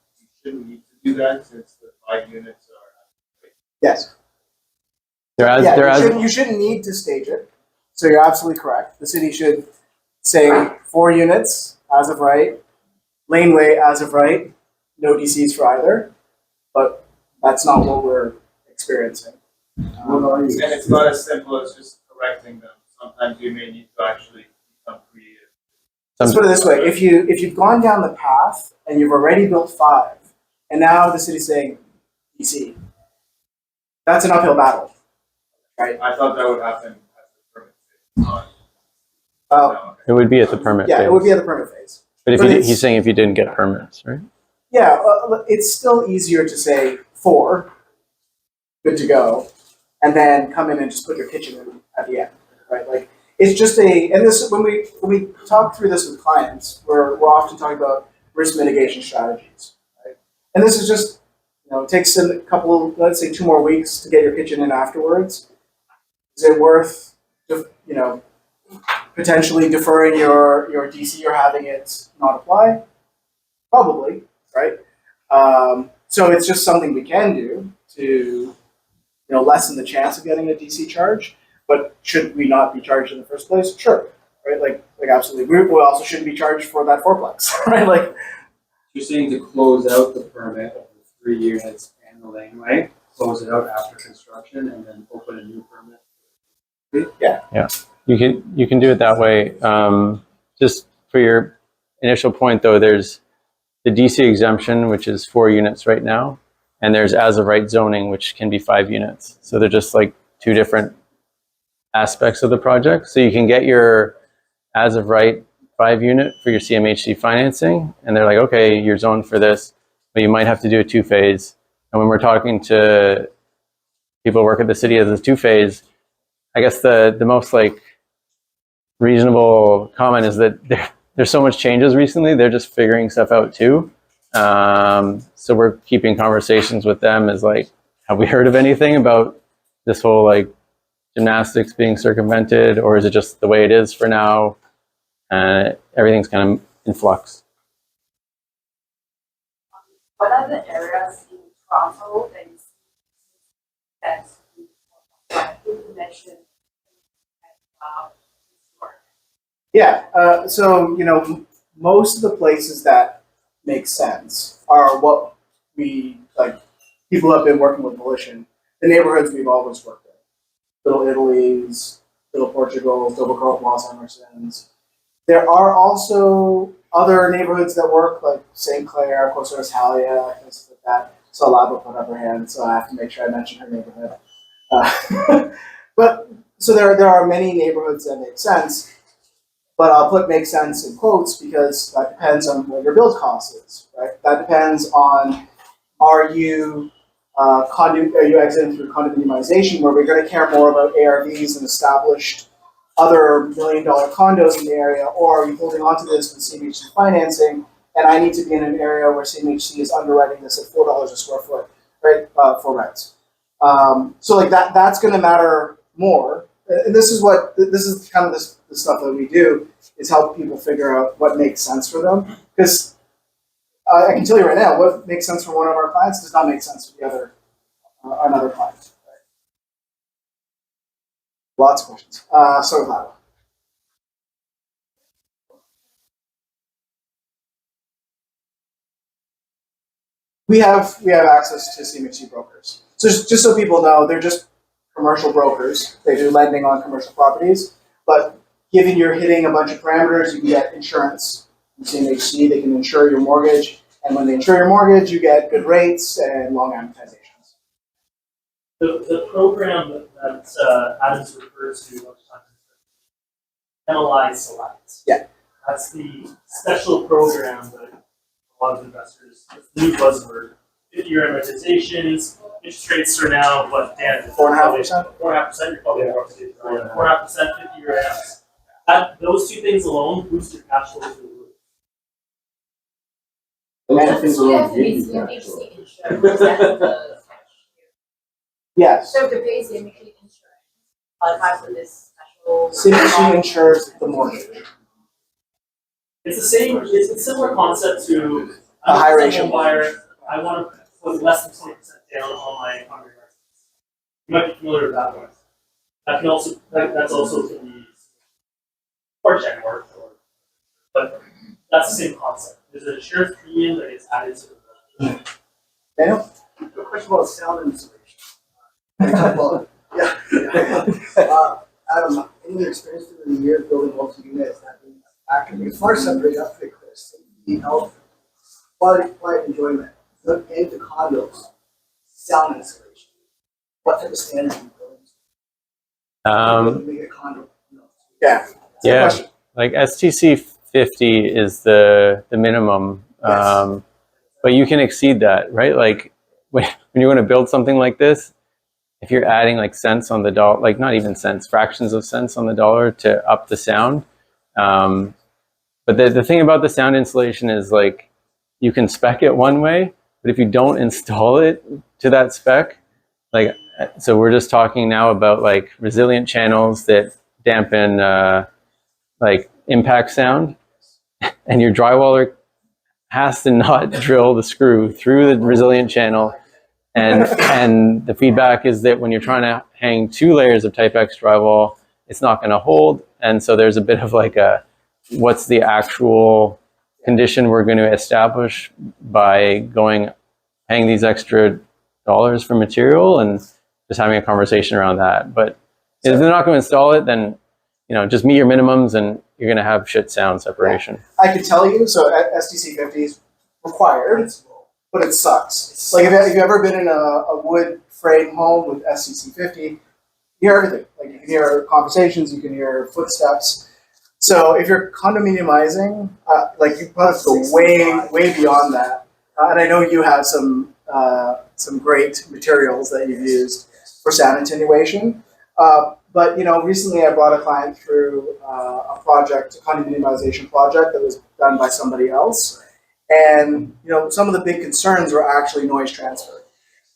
Speaker 11: shouldn't need to do that since the 5 units are?
Speaker 1: Yes. You shouldn't need to stage it. So you're absolutely correct. The city should say 4 units as of right, laneway as of right, no DCs for either. But that's not what we're experiencing.
Speaker 11: And it's not as simple as just correcting them. Sometimes you may need to actually become creative.
Speaker 1: Let's put it this way: if you've gone down the path and you've already built 5, and now the city's saying DC, that's an uphill battle, right?
Speaker 11: I thought that would happen at the permit phase.
Speaker 8: It would be at the permit
Speaker 1: Yeah,
Speaker 8: phase.
Speaker 1: it would be at the permit phase.
Speaker 8: But he's saying if you didn't get permits, right?
Speaker 1: Yeah, it's still easier to say 4, good to go, and then come in and just put your kitchen in at the end, right? Like it's just and this when we talk through this with clients, we're often talking about risk mitigation strategies, right? And this is just it takes a couple, let's say 2 more weeks to get your kitchen in afterwards. Is it worth potentially deferring your DC or having it not apply? Probably, right? So it's just something we can do to lessen the chance of getting a DC charge. But should we not be charged in the first place? Sure, right? Like absolutely. We also shouldn't be charged for that fourplex, right? Like
Speaker 9: You're saying to close out the permit of the 3 units and the laneway, close it out after construction, and then open a new permit?
Speaker 1: Yeah.
Speaker 8: You can do it that way. Just for your initial point, though, there's the DC exemption, which is 4 units right now, and there's as of right zoning, which can be 5 units. So they're just like 2 different aspects of the project. So you can get your as of right 5 unit for your CMHC financing, and they're like, okay, you're zoned for this, but you might have to do a 2-phase. And when we're talking to people who work at the city as a 2-phase, I guess the most like reasonable comment is that there's so much changes recently. They're just figuring stuff out too. So we're keeping conversations with them as like, have we heard of anything about this whole like gymnastics being circumvented, or is it just the way it is for now? Everything's kind of in flux.
Speaker 6: What are the areas in Toronto that you see that you mentioned?
Speaker 1: Yeah. So most of the places that make sense are what we like. People have been working with Volition. The neighborhoods we've always worked in: Little Italy's, Little Portugal's, Dovercourt, Los Emerson's. There are also other neighborhoods that work, like St. Clair, Costa Italia, things like that. So Lava put up her hand, so I have to make sure I mention her neighborhood. But so there are many neighborhoods that make sense. but I'll put make sense in quotes because that depends on what your build cost is, right? That depends on are you exiting through condominiumization where we're going to care more about ARVs and established other $1 million condos in the area, or are you holding on to this with CMHC financing and I need to be in an area where CMHC is underwriting this at $4 a square foot, right, for rents. So like that's going to matter more. And this is kind of the stuff that we do is help people figure out what makes sense for them. Because I can tell you right now, what makes sense for one of our clients does not make sense for the other another client. Right? Lots of questions. So glad. We have access to CMHC brokers. So just so people know, they're just commercial brokers. They do lending on commercial properties. But given you're hitting a bunch of parameters, you can get insurance from CMHC. They can insure your mortgage. And when they insure your mortgage, you get good rates and long amortizations.
Speaker 2: The program that Adams refers to MLI Select.
Speaker 1: Yeah.
Speaker 2: That's the special program that a lot of investors, it's the new buzzword, 50-year amortizations, interest rates are now, what, Dan?
Speaker 1: 4.5%?
Speaker 2: 4.5%, you're probably more up to date, right? 4.5%, 50-year amps. Those two things alone boost your cash flow to the roof.
Speaker 6: So you have to pay CMHC insurance and the cash.
Speaker 1: Yes.
Speaker 6: So to pay CMHC insurance, have to this special.
Speaker 1: CMHC insures the mortgage.
Speaker 2: It's a similar concept to
Speaker 1: A high
Speaker 2: I'm
Speaker 1: ratio
Speaker 2: home buyer. I want to put less than 20% down on my residence. You might be familiar with that one. That can also that's also to be or work but that's the same concept. There's an insurance premium that gets added to the
Speaker 1: Daniel?
Speaker 12: A question about sound insulation. Adam, in your experience through the years building multi-units, that being a factor, as far as separate up the Chris, safety, health, quiet enjoyment, look into condos, sound insulation. What type of standards are you building? Make a condo.
Speaker 1: Yeah.
Speaker 8: Yeah, like STC 50 is the minimum,
Speaker 1: Yes.
Speaker 8: but you can exceed that, right? Like when you want to build something like this, if you're adding like cents on the dollar, like not even cents, fractions of cents on the dollar to up the sound. But the thing about the sound insulation is like you can spec it one way, but if you don't install it to that spec, like, so we're just talking now about like resilient channels that dampen like impact sound, and your drywaller has to not drill the screw through the resilient channel. And the feedback is that when you're trying to hang 2 layers of Type X drywall, it's not going to hold. And so there's a bit of like what's the actual condition we're going to establish by paying these extra dollars for material and just having a conversation around that. But if they're not going to install it, then just meet your minimums and you're going to have shit sound separation.
Speaker 1: I can tell you, so STC 50 is required, but it sucks. Like if you've ever been in a wood frame home with STC 50, you hear everything. Like you can hear conversations, you can hear footsteps. So if you're condominiumizing, like you have to go way beyond that. And I know you have some great materials that you've used for sound attenuation. But recently I brought a client through a condominiumization project that was done by somebody else, and some of the big concerns were actually noise transfer.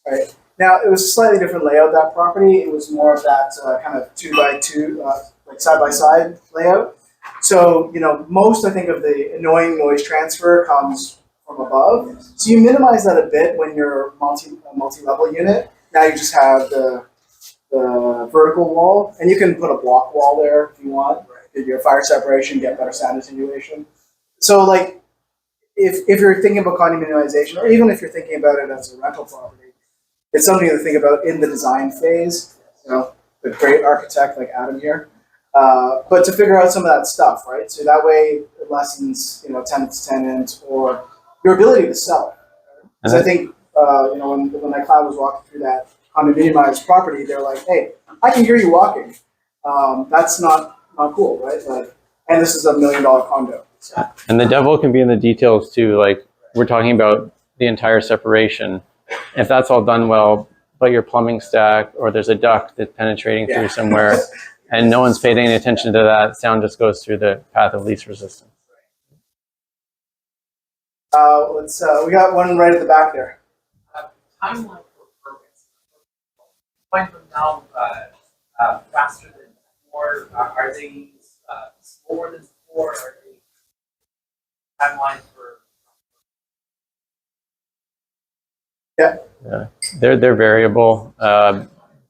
Speaker 1: Right now, it was a slightly different layout, that property. It was more of that kind of 2x2, like side by side layout. So most I think of the annoying noise transfer comes from above. So you minimize that a bit when you're multi-level unit. Now you just have the vertical wall, and you can put a block wall there if you want. Get your fire separation, get better sound attenuation. So like, if you're thinking about condominiumization, or even if you're thinking about it as a rental property, it's something to think about in the design phase. The great architect like Adam here, but to figure out some of that stuff, right? So that way it lessens, tenant to tenant or your ability to sell. Because I think when my client was walking through that condominiumized property, they're like, "Hey, I can hear you walking. That's not cool, right? Like, and this is a $1 million condo. So,
Speaker 8: And the devil can be in the details too. Like we're talking about the entire separation. If that's all done well, but your plumbing stack or there's a duct that's penetrating through somewhere and no one's paid any attention to that, sound just goes through the path of least resistance.
Speaker 1: we got one right at the back there.
Speaker 13: Timeline for permits. Find them now faster than before. Are they slower than before? Are they timeline for?
Speaker 1: Yeah.
Speaker 8: They're variable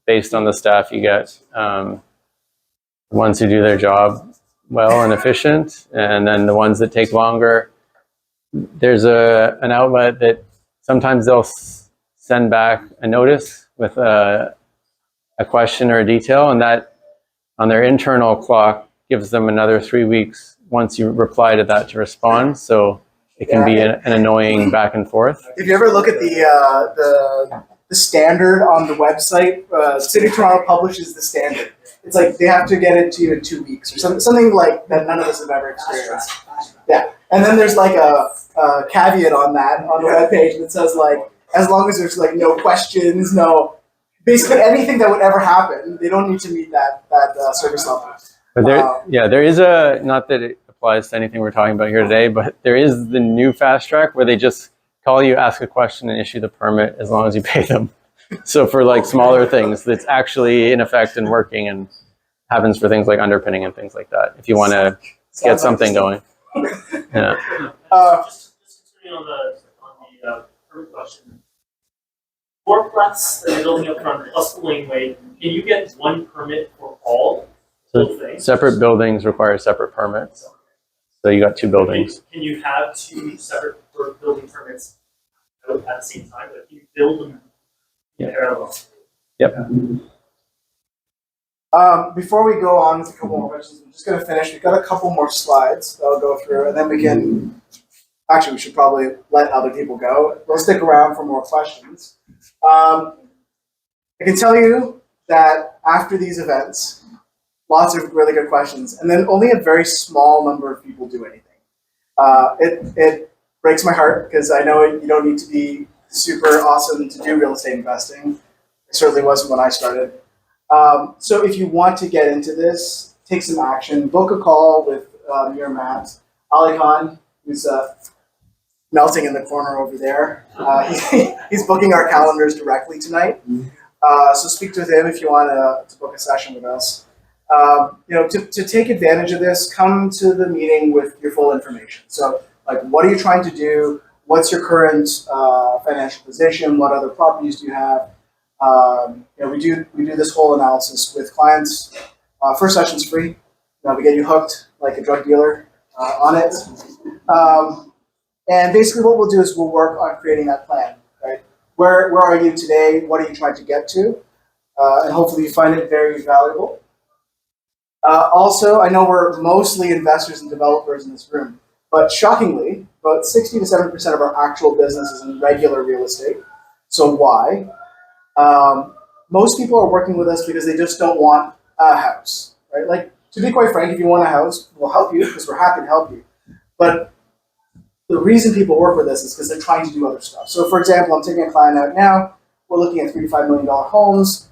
Speaker 8: based on the staff you get. Ones who do their job well and efficient, and then the ones that take longer. There's an outlet that sometimes they'll send back a notice with a question or a detail, and that on their internal clock gives them another 3 weeks once you reply to that to respond. So it can be an annoying back and forth.
Speaker 1: If you ever look at the standard on the website, City of Toronto publishes the standard. It's like they have to get it to you in 2 weeks or something like that. None of us have ever experienced. Yeah, and then there's like a caveat on that on the webpage that says like, as long as there's like no questions, no, basically anything that would ever happen, they don't need to meet that service level.
Speaker 8: But there is not that it applies to anything we're talking about here today, but there is the new fast track where they just call you, ask a question, and issue the permit as long as you pay them. So for like smaller things that's actually in effect and working, and happens for things like underpinning and things like that, if you want to get something going. Yeah.
Speaker 2: Just continuing on the permit question. Fourplex that you're building up front plus the laneway, can you get one permit for all things?
Speaker 8: Separate buildings require separate permits. So you got 2 buildings.
Speaker 2: Can you have 2 separate building permits at the same time? But if you build them in parallel.
Speaker 8: Yep.
Speaker 1: Before we go on with a couple more questions, I'm just going to finish. We've got a couple more slides that I'll go through, and then we can. Actually, we should probably let other people go. They'll stick around for more questions. I can tell you that after these events, lots of really good questions, and then only a very small number of people do anything. It breaks my heart because I know you don't need to be super awesome to do real estate investing. It certainly wasn't when I started. So if you want to get into this, take some action. Book a call with me or Matt. Ali Khan, who's melting in the corner over there. He's booking our calendars directly tonight. So speak to him if you want to book a session with us. To take advantage of this, come to the meeting with your full information. So, like, what are you trying to do? What's your current financial position? What other properties do you have? We do this whole analysis with clients. First session's free. We get you hooked like a drug dealer on it. And basically, what we'll do is we'll work on creating that plan. Right? Where are you today? What are you trying to get to? And hopefully, you find it very valuable. Also, I know we're mostly investors and developers in this room, but shockingly, about 60 to 70% of our actual business is in regular real estate. So why? Most people are working with us because they just don't want a house, right? Like, to be quite frank, if you want a house, we'll help you because we're happy to help you. But the reason people work with us is because they're trying to do other stuff. So for example, I'm taking a client out now. We're looking at $3 to $5 million homes,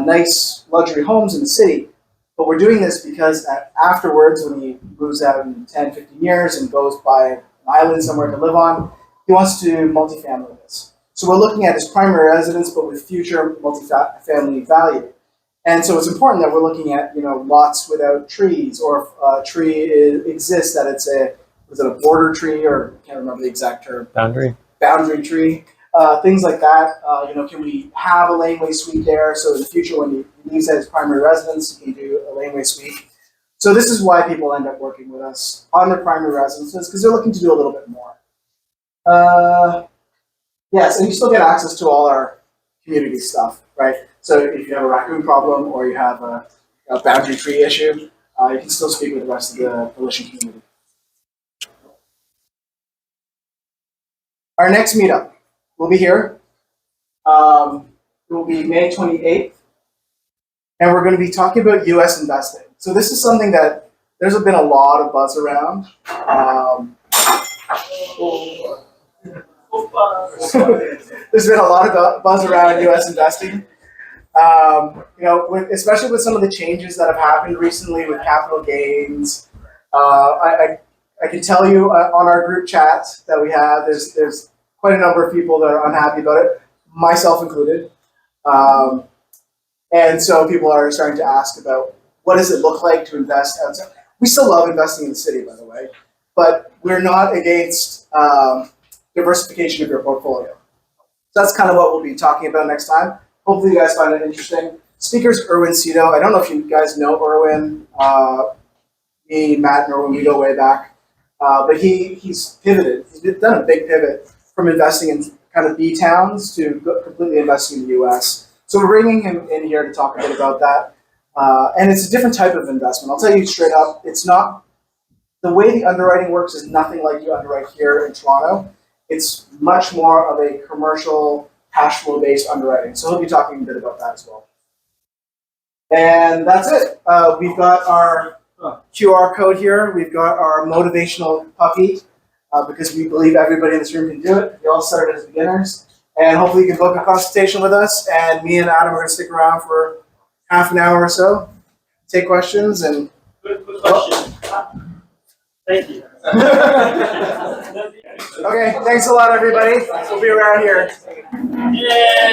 Speaker 1: nice luxury homes in the city. But we're doing this because afterwards, when he moves out in 10, 15 years and goes buy an island somewhere to live on, he wants to multifamily this. So we're looking at his primary residence, but with future multifamily value. And so it's important that we're looking at lots without trees, or if a tree exists, that it's a border tree, or I can't remember the exact term. Boundary tree. Things like that. Can we have a Laneway Suite there? So in the future, when he leaves at his primary residence, he can do a Laneway Suite. So this is why people end up working with us on their primary residences, because they're looking to do a little bit more. Yes, and you still get access to all our community stuff, right? So if you have a raccoon problem or you have a boundary tree issue, you can still speak with the rest of the Volition community. Our next meetup will be here. It will be May 28th. And we're going to be talking about US investing. So this is something that there's been a lot of buzz around. There's been a lot of buzz around U.S. investing. Especially with some of the changes that have happened recently with capital gains. I can tell you on our group chat that we have, there's quite a number of people that are unhappy about it, myself included. And so people are starting to ask about what does it look like to invest outside. We still love investing in the city, by the way, but we're not against diversification of your portfolio. So that's kind of what we'll be talking about next time. Hopefully you guys find it interesting. Speaker's Erwin Cito. I don't know if you guys know Erwin. Me, Matt, and Erwin, we go way back. But he's pivoted. He's done a big pivot from investing in kind of B towns to completely investing in the US. So we're bringing him in here to talk a bit about that. And it's a different type of investment. I'll tell you straight up, it's not, the way the underwriting works is nothing like you underwrite here in Toronto. It's much more of a commercial cash flow based underwriting. So he'll be talking a bit about that as well. And that's it. We've got our QR code here. We've got our motivational puppy because we believe everybody in this room can do it. We all started as beginners. And hopefully you can book a consultation with us. And me and Adam are going to stick around for half an hour or so, take questions. And
Speaker 2: Good question. Thank you.
Speaker 1: Okay, thanks a lot, everybody. We'll be around here.
Speaker 2: Yay!